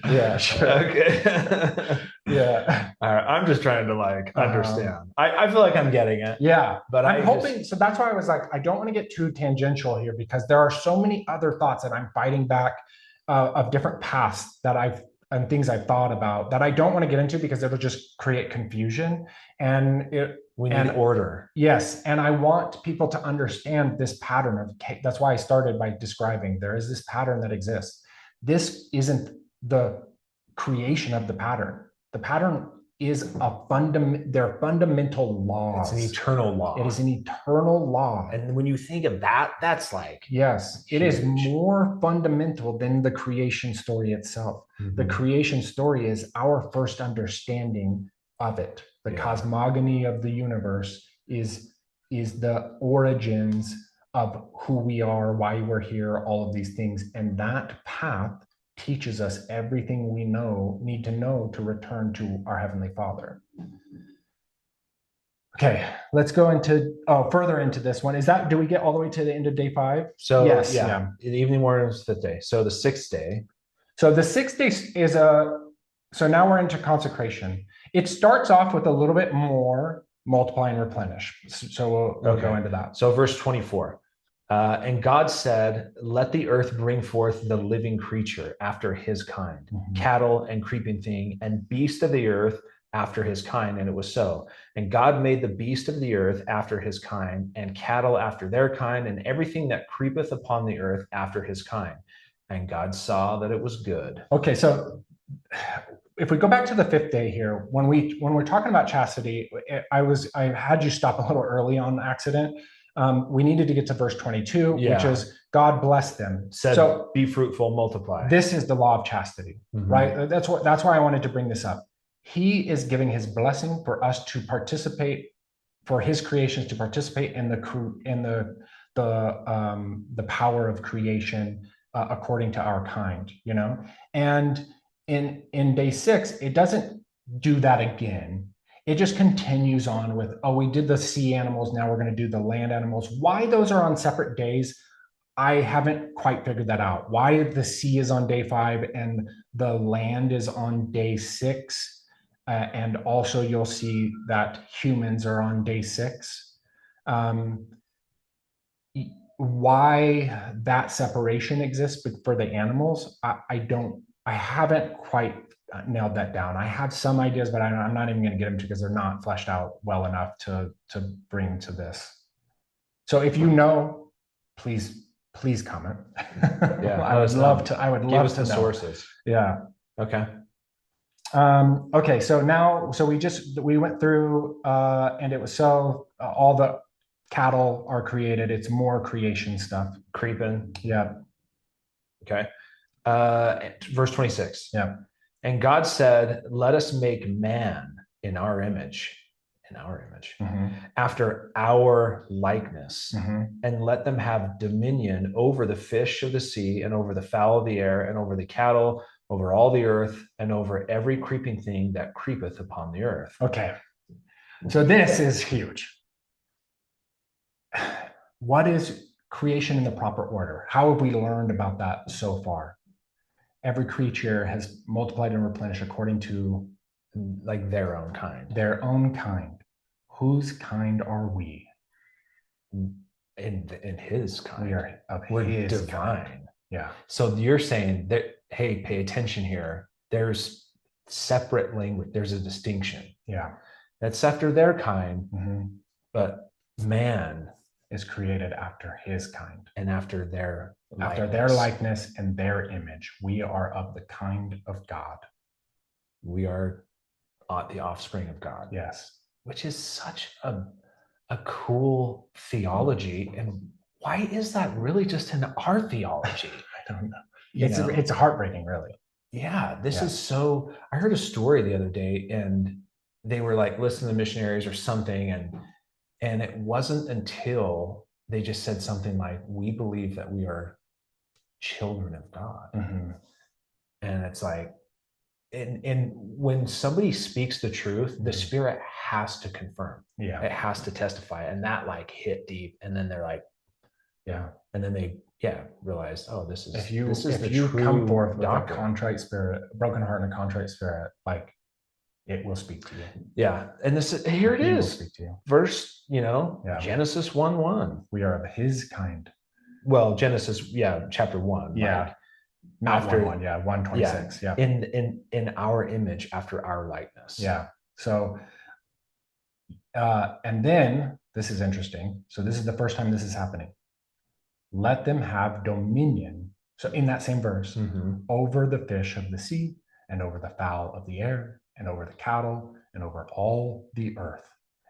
Yeah, sure. Okay. Yeah. All I'm just trying to like Um, understand. I feel like I'm getting it, yeah, but I'm I hoping. just So that's why I was like, I don't want to get too tangential here because there are so many other thoughts that I'm fighting back of different paths that I've and things I've thought about that I don't want to get into because it'll just create confusion. And it we need and order. yes, and I want people to understand this pattern of. That's why I started by describing there is this pattern that exists. This isn't the creation of the pattern. The pattern is they're fundamental It's an laws. eternal It law. is an eternal law. And when you think of that, that's like Yes, it is huge. more fundamental than the creation story itself. The Mhm. creation story is our first understanding of it. The Yeah. cosmogony of the universe is the origins of who we are, why we're here, all of these things. And that path teaches us everything we need to know to return to our Heavenly Father. Okay, let's go into further into this one. Do we get all the way to the end of day 5? So Yes, yeah, in the evening, morning was the fifth day. So the sixth day. So the 6th day is so now we're into consecration. It starts off with a little bit more multiply and replenish. So we'll go into that. So verse 24. And God said, let the earth bring forth the living creature after his kind, cattle and creeping thing, and beast of the earth after his kind. And it was so. And God made the beast of the earth after his kind, and cattle after their kind, and everything that creepeth upon the earth after his kind. And God saw that it was good. Okay, so if we go back to the 5th day here, when we're talking about chastity, I had you stop a little early on accident. We needed to get to verse 22, which is God blessed them. Said, so be fruitful, multiply. This is the law of chastity, right? That's why I wanted to bring this up. He is giving his blessing for us to participate, for his creations to participate in the power of creation according to our kind, and in day 6 it doesn't do that again. It just continues on with, we did the sea animals, now we're going to do the land animals. Why those are on separate days, I haven't quite figured that out. Why the sea is on day 5 and the land is on day 6. And also you'll see that humans are on day 6. Why that separation exists for the animals, I haven't quite nailed that down. I have some ideas, but I'm not even going to get them to because they're not fleshed out well enough to bring to this. So if you know, please comment. Yeah, I would love to. I would give love us to the know. sources. Yeah. Okay. Okay. So we went through, and it was all the cattle are created. It's more creation stuff. Creeping. Yeah. Okay. Verse 26. Yeah. And God said, let us make man in our image, after our likeness, and let them have dominion over the fish of the sea, and over the fowl of the air, and over the cattle, over all the earth, and over every creeping thing that creepeth upon the earth. Okay. So this is huge. What is creation in the proper order? How have we learned about that so far? Every creature has multiplied and replenished according to like their own kind. Their own kind. Whose kind are we? In his kind. We're his divine. Kind. Yeah. So you're saying that, hey, pay attention here. There's separate language. There's a distinction. Yeah. That's after their kind, but man is created after his kind and after their likeness and their image. We are of the kind of God. We are the offspring of God. Yes. Which is such a cool theology. And why is that really just in our theology? I don't know. It's heartbreaking, really. Yeah, this is so. I heard a story the other day, and they were like listening to the missionaries or something, and it wasn't until they just said something like, "We believe that we are children of God," and it's like, and when somebody speaks the truth, the Spirit has to confirm. Yeah, it has to testify, and that like hit deep, and then they're like, yeah, and then they realized, oh, this is if you come forth with a contrite spirit, a broken heart and a contrite spirit, like it will speak to you. Yeah. And here it He will is. speak to you. Verse, Yeah. Genesis 1:1. We are of his kind. Well, Genesis, chapter 1. Yeah. Like, Not after 1:1, yeah, 1:26. Yeah. In our image, after our likeness. Yeah. So and then this is interesting. So this is the first time this is happening. Let them have dominion. So in that same verse, over the fish of the sea, and over the fowl of the air, and over the cattle, and over all the earth,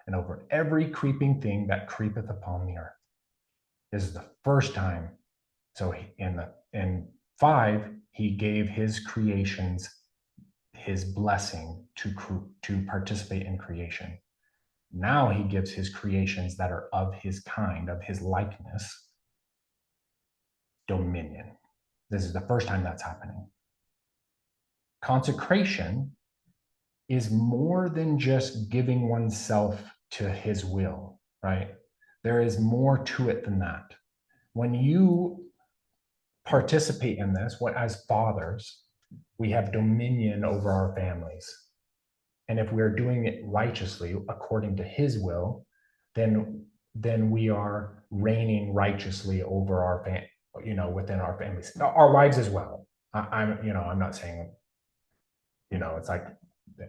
and over every creeping thing that creepeth upon the earth. This is the first time. So in 5, he gave his creations his blessing to participate in creation. Now he gives his creations that are of his kind, of his likeness, dominion. This is the first time that's happening. Consecration is more than just giving oneself to his will, right? There is more to it than that. When you participate in this, as fathers, we have dominion over our families. And if we're doing it righteously according to his will, then we are reigning righteously over our within our families, our wives as well. I'm not saying, it's like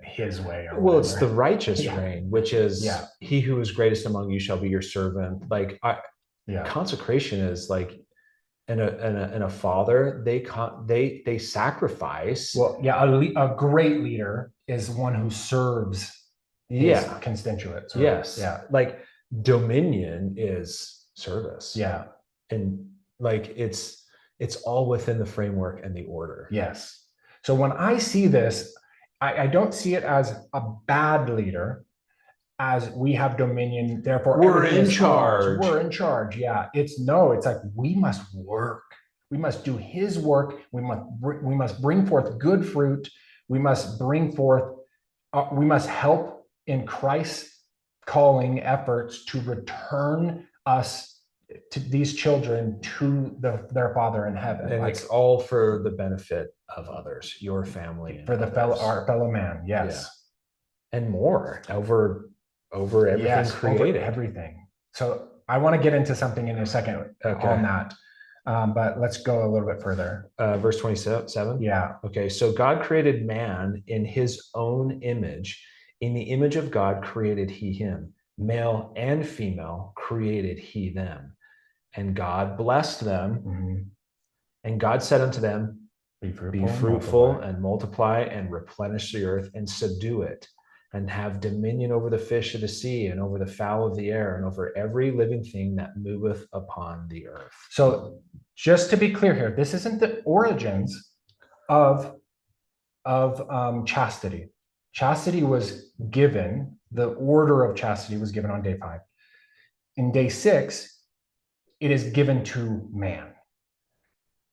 his way or well, whatever. it's the righteous reign, which is he who is greatest among you shall be your servant. Like consecration is like, and a father, they sacrifice. Well, a great leader is one who serves his constituents. Yes. Yeah. Like dominion is service. Yeah. And like it's all within the framework and the order. Yes. So when I see this, I don't see it as a bad leader, as we have dominion, therefore we're in charge. We're in charge. Yeah. It's like we must work. We must do his work. We must bring forth good fruit. We must bring forth, we must help in Christ's calling efforts to return us, to these children, to their Father in heaven. And it's all for the benefit of others, your family, for our fellow man. Yes. Yeah. And more over everything created. Over everything. So I want to get into something in a second on that. But let's go a little bit further. Verse 27. Yeah. Okay. So God created man in his own image. In the image of God created he him. Male and female created he them. And God blessed them. And God said unto them, Be fruitful and multiply and replenish the earth and subdue it, and have dominion over the fish of the sea and over the fowl of the air and over every living thing that moveth upon the earth. So just to be clear here, this isn't the origins of chastity. Chastity was given, the order of chastity was given on day 5. In day 6, it is given to man.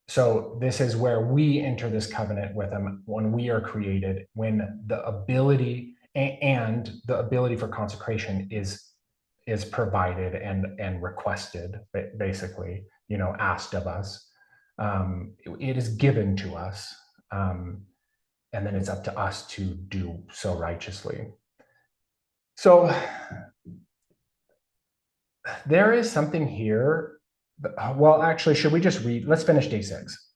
So this is where we enter this covenant with him when we are created, when the ability for consecration is provided and requested, basically, asked of us. It is given to us, and then it's up to us to do so righteously. So there is something here. Well, actually, should we just read? Let's finish day 6.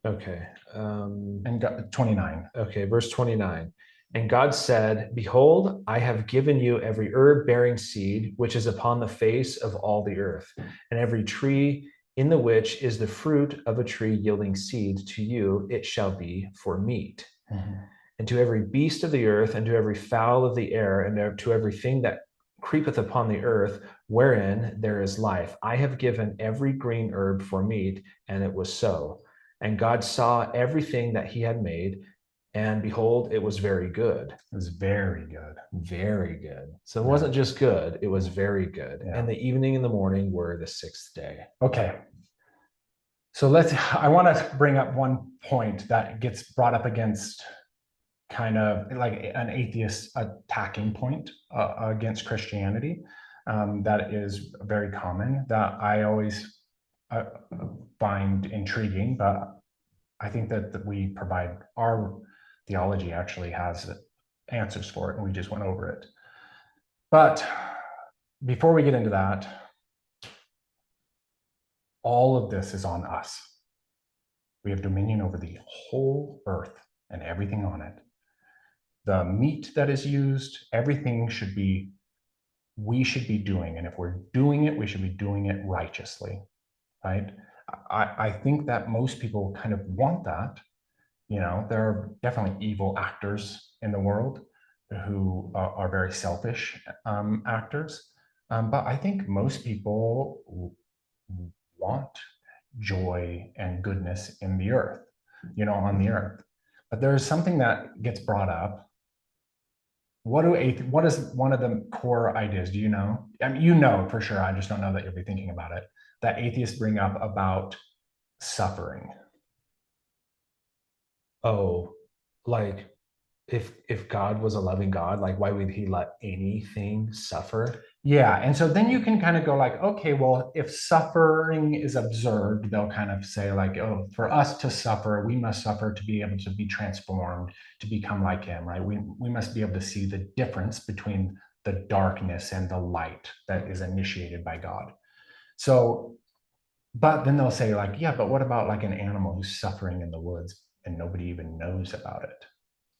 Okay. And 29. Okay, verse 29. And God said, Behold, I have given you every herb bearing seed, which is upon the face of all the earth, and every tree in the which is the fruit of a tree yielding seed, to you it shall be for meat. And to every beast of the earth, and to every fowl of the air, and to everything that creepeth upon the earth, wherein there is life, I have given every green herb for meat. And it was so. And God saw everything that he had made, and behold, it was very good. It was very good. Very good. So it wasn't just good, it was very good. And the evening and the morning were the 6th day. Okay. So I want to bring up one point that gets brought up against kind of like an atheist attacking point against Christianity. That is very common, that I always find intriguing, but I think that we provide, our theology actually has answers for it, and we just went over it. But before we get into that, all of this is on us. We have dominion over the whole earth and everything on it. The meat that is used, everything we should be doing. And if we're doing it, we should be doing it righteously, right? I think that most people kind of want that. There are definitely evil actors in the world who are very selfish actors. But I think most people want joy and goodness in the earth, on the earth. But there's something that gets brought up. What is one of the core ideas? Do you know? I mean, for sure. I just don't know that you'll be thinking about it. That atheists bring up about suffering. Oh, like if God was a loving God, like why would he let anything suffer? Yeah. And so then you can kind of go like, okay, well, if suffering is observed, they'll kind of say like, oh, for us to suffer, we must suffer to be able to be transformed, to become like him, right? We must be able to see the difference between the darkness and the light that is initiated by God. So, but then they'll say like, yeah, but what about like an animal who's suffering in the woods and nobody even knows about it?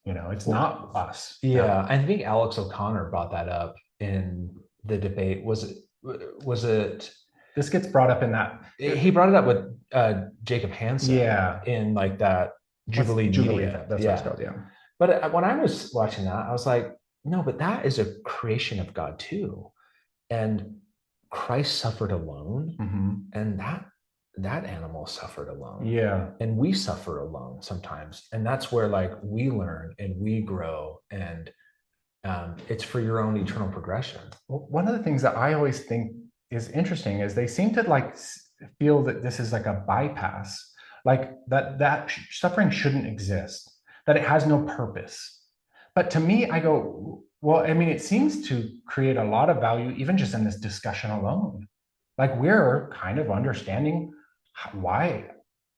It's not us. Yeah, I think Alex O'Connor brought that up in the debate. Was it This gets brought up in that. he brought it up with Jacob Hansen, Yeah. in like that Jubilee Media. That's what it's called. Yeah. But when I was watching that, I was like, no, but that is a creation of God too. And Christ suffered alone, and that animal suffered alone. Yeah. And we suffer alone sometimes. And that's where like we learn and we grow, and it's for your own eternal progression. Well, one of the things that I always think is interesting is they seem to like feel that this is like a bypass, like that suffering shouldn't exist, that it has no purpose. But to me, I go, well, I mean, it seems to create a lot of value, even just in this discussion alone. Like we're kind of understanding why,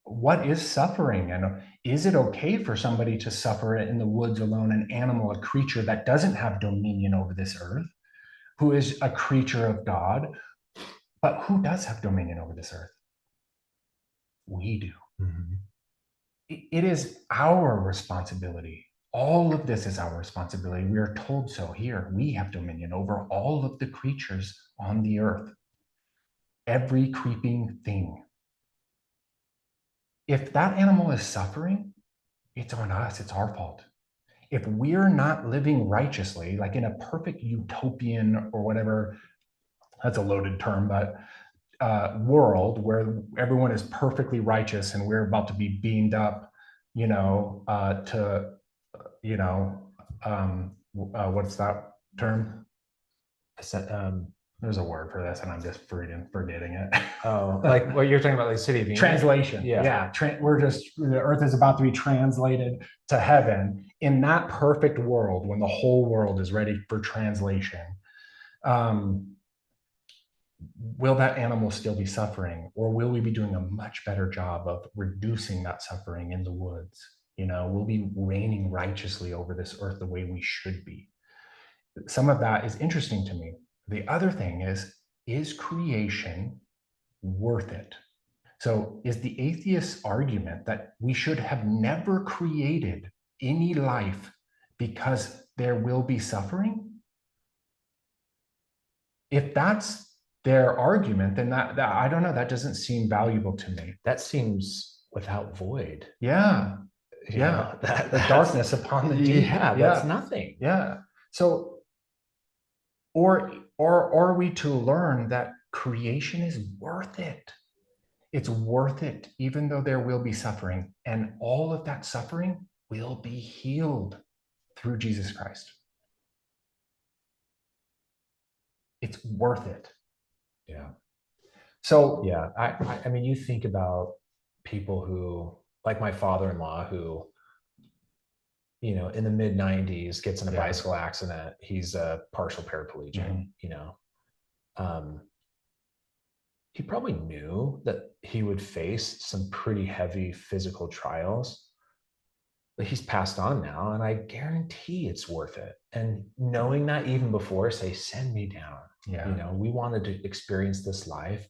what is suffering, and is it okay for somebody to suffer in the woods alone, an animal, a creature that doesn't have dominion over this earth, who is a creature of God, but who does have dominion over this earth? We do. Mm-hmm. It is our responsibility. All of this is our responsibility. We are told so here. We have dominion over all of the creatures on the earth, every creeping thing. If that animal is suffering, it's on us. It's our fault. If we're not living righteously, like in a perfect utopian or whatever, that's a loaded term, but world where everyone is perfectly righteous and we're about to be beamed up, to, what's that term? There's a word for this and I'm just forgetting it. Oh, like what you're talking about, like City of Phoenix? Translation. Yeah. The earth is about to be translated to heaven. In that perfect world, when the whole world is ready for translation, will that animal still be suffering, or will we be doing a much better job of reducing that suffering in the woods? We'll be reigning righteously over this earth the way we should be. Some of that is interesting to me. The other thing is creation worth it? So is the atheist's argument that we should have never created any life because there will be suffering? If that's their argument, then that I don't know, that doesn't seem valuable to me. That seems without void. Yeah. Yeah. The darkness upon the deep. Yeah, that's nothing. Yeah. So, or are we to learn that creation is worth it? It's worth it, even though there will be suffering. And all of that suffering will be healed through Jesus Christ. It's worth it. Yeah. So, yeah, I mean, you think about people who, like my father-in-law, who, in the mid 90s gets in a bicycle accident. He's a partial paraplegic, he probably knew that he would face some pretty heavy physical trials, but he's passed on now, and I guarantee it's worth it. And knowing that even before, say, send me down. Yeah. You know, we wanted to experience this life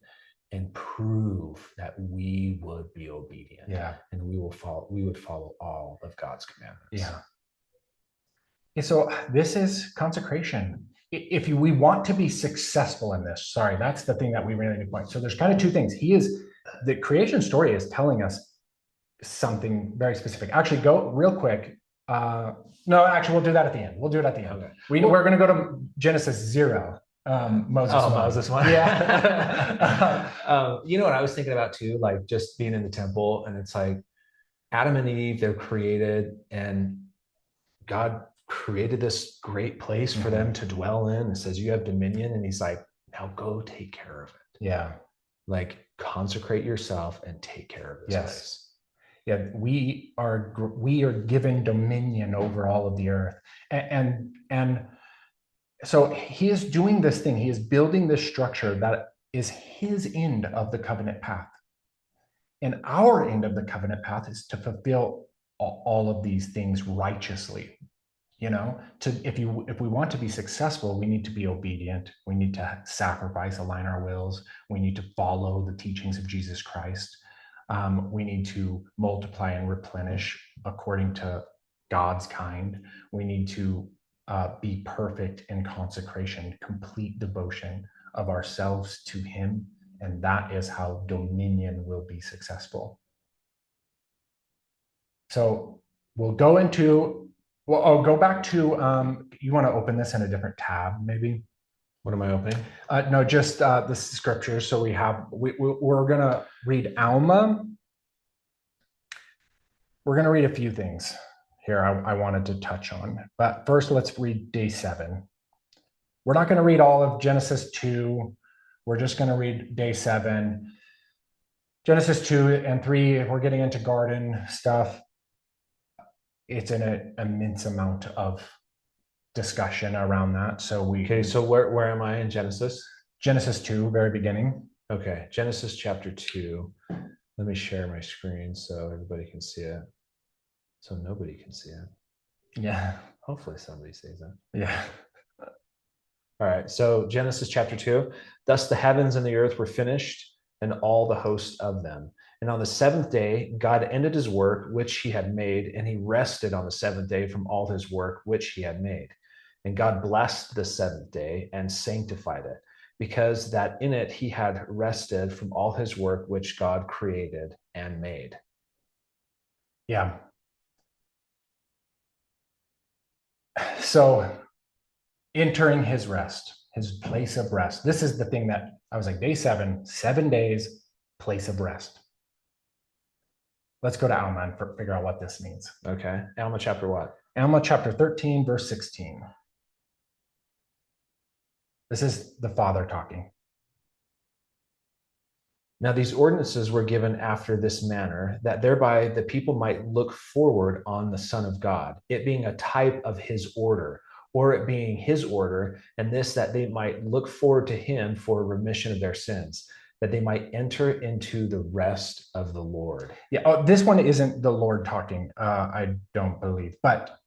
and prove that we would be obedient. Yeah. And we would follow all of God's commandments. Yeah. So this is consecration. If we want to be successful in this, sorry, that's the thing that we really need to point. So there's kind of two things. The creation story is telling us something very specific. Actually, go real quick. No, actually, we'll do that at the end. We'll do it at the end. Okay. We're going to go to Genesis 0. Moses one. Yeah. You know what I was thinking about too? Like just being in the temple, and it's like Adam and Eve, they're created, and God created this great place for them to dwell in. It says you have dominion, and he's like, now go take care of it. Yeah. Like consecrate yourself and take care of this place. Yeah, we are given dominion over all of the earth, and so he is doing this thing. He is building this structure that is his end of the covenant path, and our end of the covenant path is to fulfill all of these things righteously. You know, if we want to be successful, we need to be obedient. We need to sacrifice, align our wills. We need to follow the teachings of Jesus Christ. We need to multiply and replenish according to God's kind. We need to be perfect in consecration, complete devotion of ourselves to him. And that is how dominion will be successful. So we'll go into, well, I'll go back to, you want to open this in a different tab, maybe? What am I opening? No, just the scriptures. So we're going to read Alma. We're going to read a few things here I wanted to touch on. But first, let's read day 7. We're not going to read all of Genesis 2. We're just going to read day 7. Genesis 2 and 3, if we're getting into garden stuff, it's an immense amount of discussion around that. So where am I in Genesis? Genesis 2, very beginning. Okay, Genesis chapter 2. Let me share my screen so everybody can see it. So nobody can see it. Yeah. Hopefully somebody sees it. Yeah. All right, so Genesis chapter 2. Thus the heavens and the earth were finished, and all the host of them. And on the 7th day, God ended his work which he had made, and he rested on the 7th day from all his work which he had made. And God blessed the 7th day and sanctified it, because that in it he had rested from all his work which God created and made. Yeah. So entering his rest, his place of rest. This is the thing that I was like, day 7, 7 days, place of rest. Let's go to Alma and figure out what this means. Okay. Alma chapter what? Alma chapter 13, verse 16. This is the Father talking. Now these ordinances were given after this manner, that thereby the people might look forward on the Son of God, it being a type of his order, or it being his order, and this that they might look forward to him for remission of their sins, that they might enter into the rest of the Lord. Yeah, this one isn't the Lord talking, I don't believe, but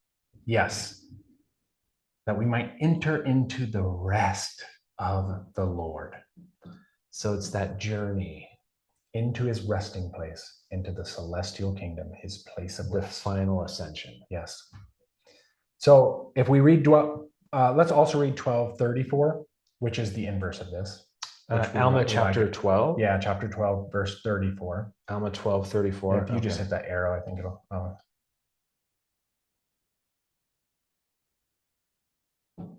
yes, that we might enter into the rest of the Lord. So it's that journey into his resting place, into the celestial kingdom, his place of rest. The final ascension. Yes. So if we read, let's also read 12:34, which is the inverse of this. Alma chapter 12? Yeah, chapter 12, verse 34. Alma 12:34. If you just hit that arrow, I think it'll...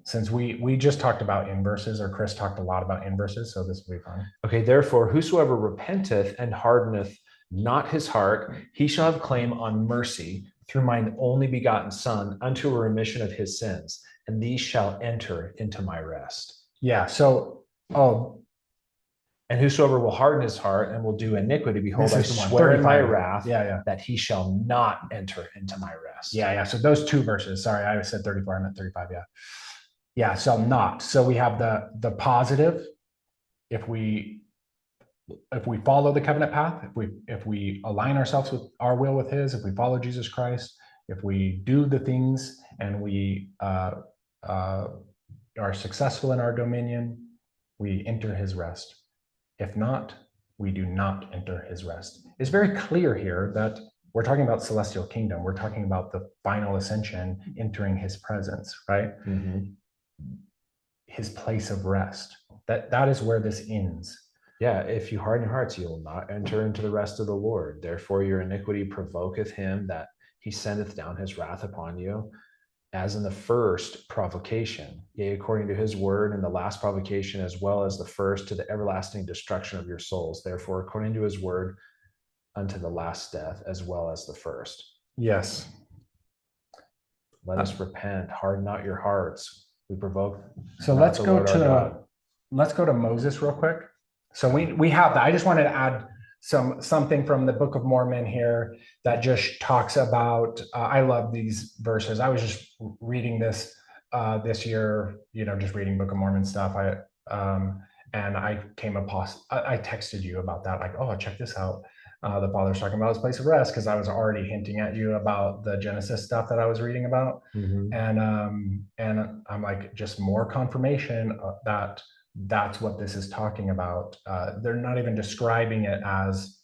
Since we just talked about inverses, or Chris talked a lot about inverses, so this will be fun. Okay, therefore, whosoever repenteth and hardeneth not his heart, he shall have claim on mercy through mine only begotten Son unto a remission of his sins, and these shall enter into my rest. Yeah, so, and whosoever will harden his heart and will do iniquity, behold, I swear in my wrath that he shall not enter into my rest. Yeah, so those two verses, sorry, I said 34, I meant 35, Yeah, shall not. So we have the positive. If we follow the covenant path, if we align ourselves with our will with his, if we follow Jesus Christ, If we do the things and we are successful in our dominion, we enter his rest. If not, we do not enter his rest. It's very clear here that we're talking about celestial kingdom. We're talking about the final ascension, entering his presence, right? Mm-hmm. His place of rest. That is where this ends. Yeah, if you harden your hearts, you will not enter into the rest of the Lord. Therefore, your iniquity provoketh him, that he sendeth down his wrath upon you, as in the first provocation, yea, according to his word, and the last provocation, as well as the first, to the everlasting destruction of your souls. Therefore, according to his word, unto the last death, as well as the first. Yes. Let us repent, harden not your hearts. We provoke. So not let's the go Lord our God. let's go to Moses real quick. So we have that. I just wanted to add something from the Book of Mormon here that just talks about. I love these verses. I was just reading this this year. Just reading Book of Mormon stuff. And I came across. I texted you about that. Like, oh, check this out. The Father's talking about his place of rest, because I was already hinting at you about the Genesis stuff that I was reading about. Mm-hmm. And I'm like, just more confirmation that that's what this is talking about. They're not even describing it as,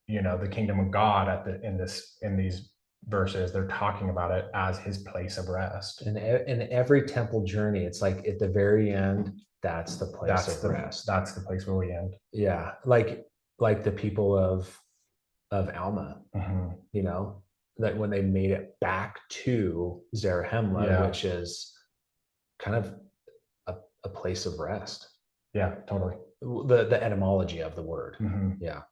the kingdom of God in these verses. They're talking about it as his place of rest. In every temple journey, it's like at the very end, that's the place of rest. That's the place where we end. Yeah, like the people of Alma, Mm-hmm. that when they made it back to Zarahemla, Yeah. which is kind of a place of rest. Yeah, totally. The etymology of the word. Mm-hmm. Yeah.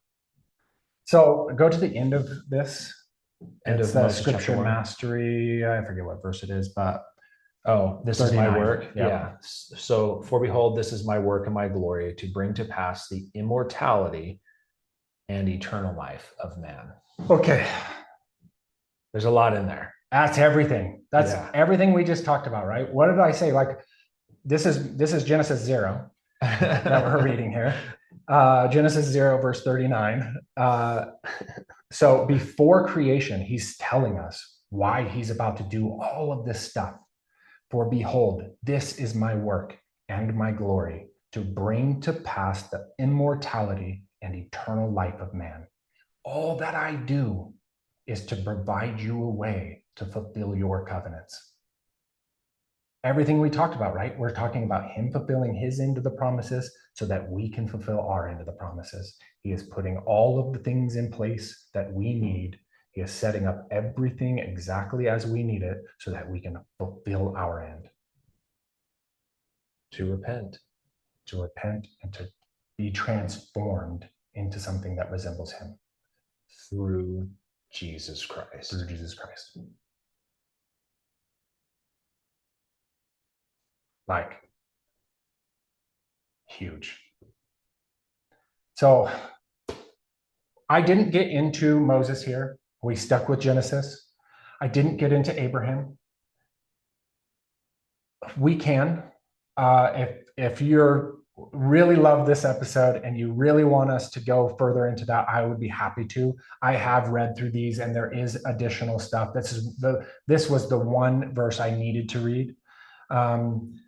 So go to the end of this. End It's of the Moses scripture chapter 1. mastery. I forget what verse it is, but this 39. is my work. Yep. Yeah. So, for behold, this is my work and my glory, to bring to pass the immortality and eternal life of man. Okay. There's a lot in there. That's everything. That's everything we just talked about, right? What did I say? Like, this is Genesis 0 that we're reading here. Genesis 0, verse 39. So before creation, he's telling us why he's about to do all of this stuff. For behold, this is my work and my glory, to bring to pass the immortality and eternal life of man. All that I do is to provide you a way to fulfill your covenants. Everything we talked about, right? We're talking about him fulfilling his end of the promises so that we can fulfill our end of the promises. He is putting all of the things in place that we need. He is setting up everything exactly as we need it so that we can fulfill our end. To repent. To repent and to be transformed into something that resembles him. Through Jesus Christ. Through Jesus Christ. Like, huge. So I didn't get into Moses here. We stuck with Genesis. I didn't get into Abraham. We can. If you're really love this episode and you really want us to go further into that, I would be happy to. I have read through these and there is additional stuff. This was the one verse I needed to read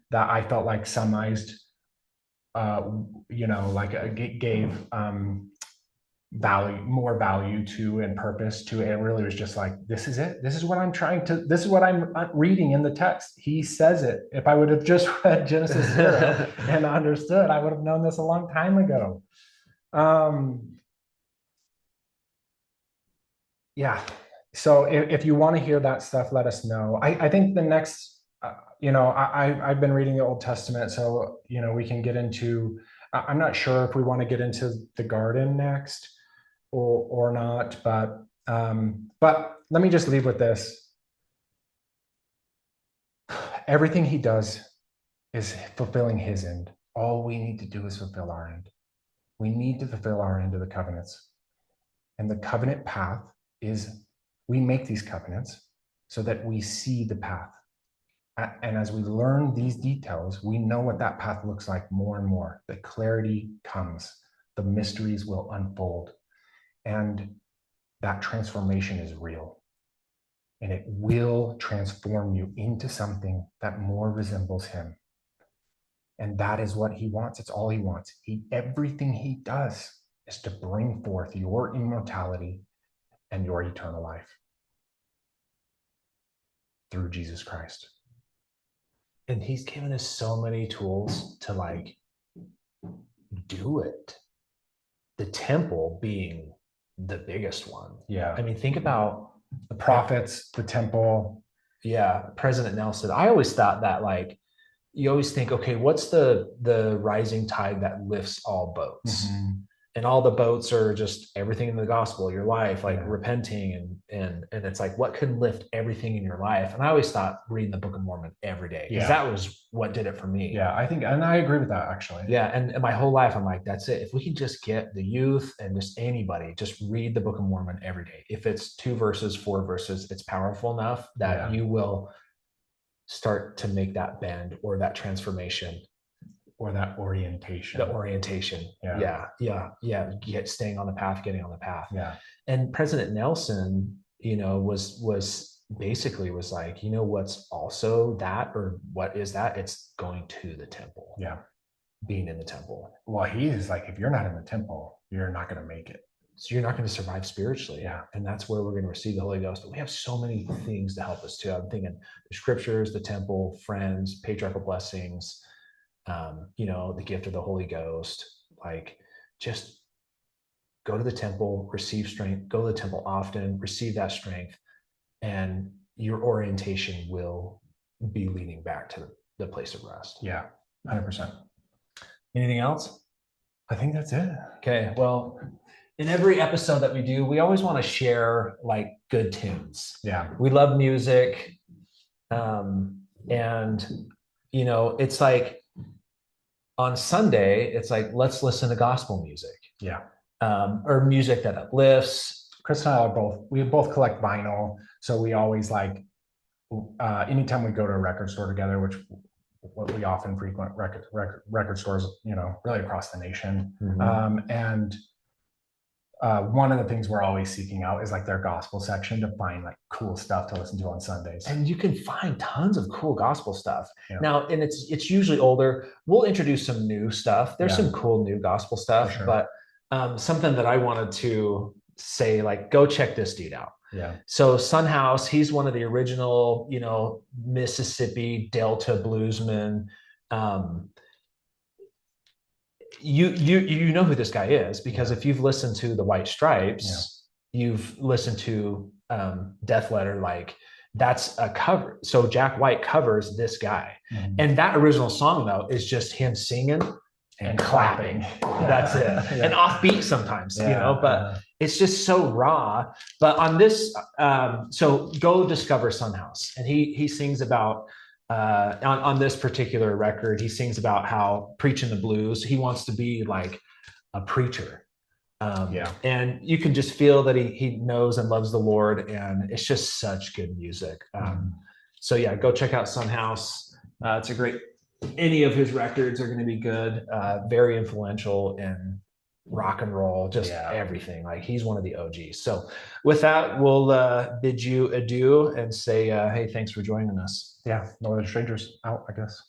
that I felt like summarized, gave more value to and purpose to it. It really was just like, this is it. This is what I'm reading in the text. He says it. If I would have just read Genesis 0 and understood, I would have known this a long time ago. Yeah. So if you want to hear that stuff, let us know. I think the next, I've been reading the Old Testament, so, we can get into, I'm not sure if we want to get into the garden next or not, but let me just leave with this. Everything he does is fulfilling his end. All we need to do is fulfill our end. We need to fulfill our end of the covenants. And the covenant path is, we make these covenants so that we see the path. And as we learn these details, we know what that path looks like more and more. The clarity comes, the mysteries will unfold, and that transformation is real. and it will transform you into something that more resembles him. And that is what he wants. It's all he wants. Everything he does is to bring forth your immortality and your eternal life through Jesus Christ. And he's given us so many tools to like do it. The temple being the biggest one. Yeah. I mean, think about the prophets, the temple. Yeah. President Nelson. I always thought that like, you always think, okay, what's the rising tide that lifts all boats? Mm-hmm. And all the boats are just everything in the gospel, your life, like repenting and it's like what can lift everything in your life. And I always thought reading the Book of Mormon every day, because that was what did it for me. Yeah, I think, and I agree with that actually. Yeah, and my whole life I'm like, that's it. If we can just get the youth and just anybody, just read the Book of Mormon every day. If it's 2 verses, 4 verses, it's powerful enough that you will start to make that bend or that transformation. Or that orientation. The orientation. Yeah. Staying on the path, getting on the path. Yeah. And President Nelson, was basically was like, what's also that, or what is that? It's going to the temple. Yeah. Being in the temple. Well, he is like, if you're not in the temple, you're not going to make it. So you're not going to survive spiritually. Yeah. And that's where we're going to receive the Holy Ghost. But we have so many things to help us too. I'm thinking the scriptures, the temple, friends, patriarchal blessings, the gift of the Holy Ghost. Like, just go to the temple, receive strength, go to the temple often, receive that strength, and your orientation will be leading back to the place of rest. Yeah, 100%. Anything else? I think that's it. Okay, well, in every episode that we do, we always want to share like good tunes. Yeah. We love music. And, it's like, on Sunday, it's like, let's listen to gospel music. Yeah. Or music that uplifts. Chris and I we both collect vinyl. So we always like, anytime we go to a record store together, which we often frequent record stores, really across the nation. Mm-hmm. And one of the things we're always seeking out is like their gospel section to find like cool stuff to listen to on Sundays. And you can find tons of cool gospel stuff. Yeah. Now, and it's usually older. We'll introduce some new stuff. There's some cool new gospel stuff, sure. But something that I wanted to say, like, go check this dude out. Yeah. So Sunhouse, he's one of the original, Mississippi Delta bluesmen. You know who this guy is, because if you've listened to the White Stripes, you've listened to Death Letter, like that's a cover. So Jack White covers this guy. Mm-hmm. And that original song though is just him singing and clapping. That's it. And offbeat sometimes, but it's just so raw. But on this, so go discover Sunhouse. And he sings about on this particular record, he sings about how preaching the blues, he wants to be like a preacher. And you can just feel that he knows and loves the Lord, and it's just such good music. So yeah, go check out Sunhouse. It's a great, any of his records are going to be good. Very influential in rock and roll, just everything. Like, he's one of the OGs. So with that, we'll bid you adieu and say, hey, thanks for joining us. Yeah, no other strangers out, I guess.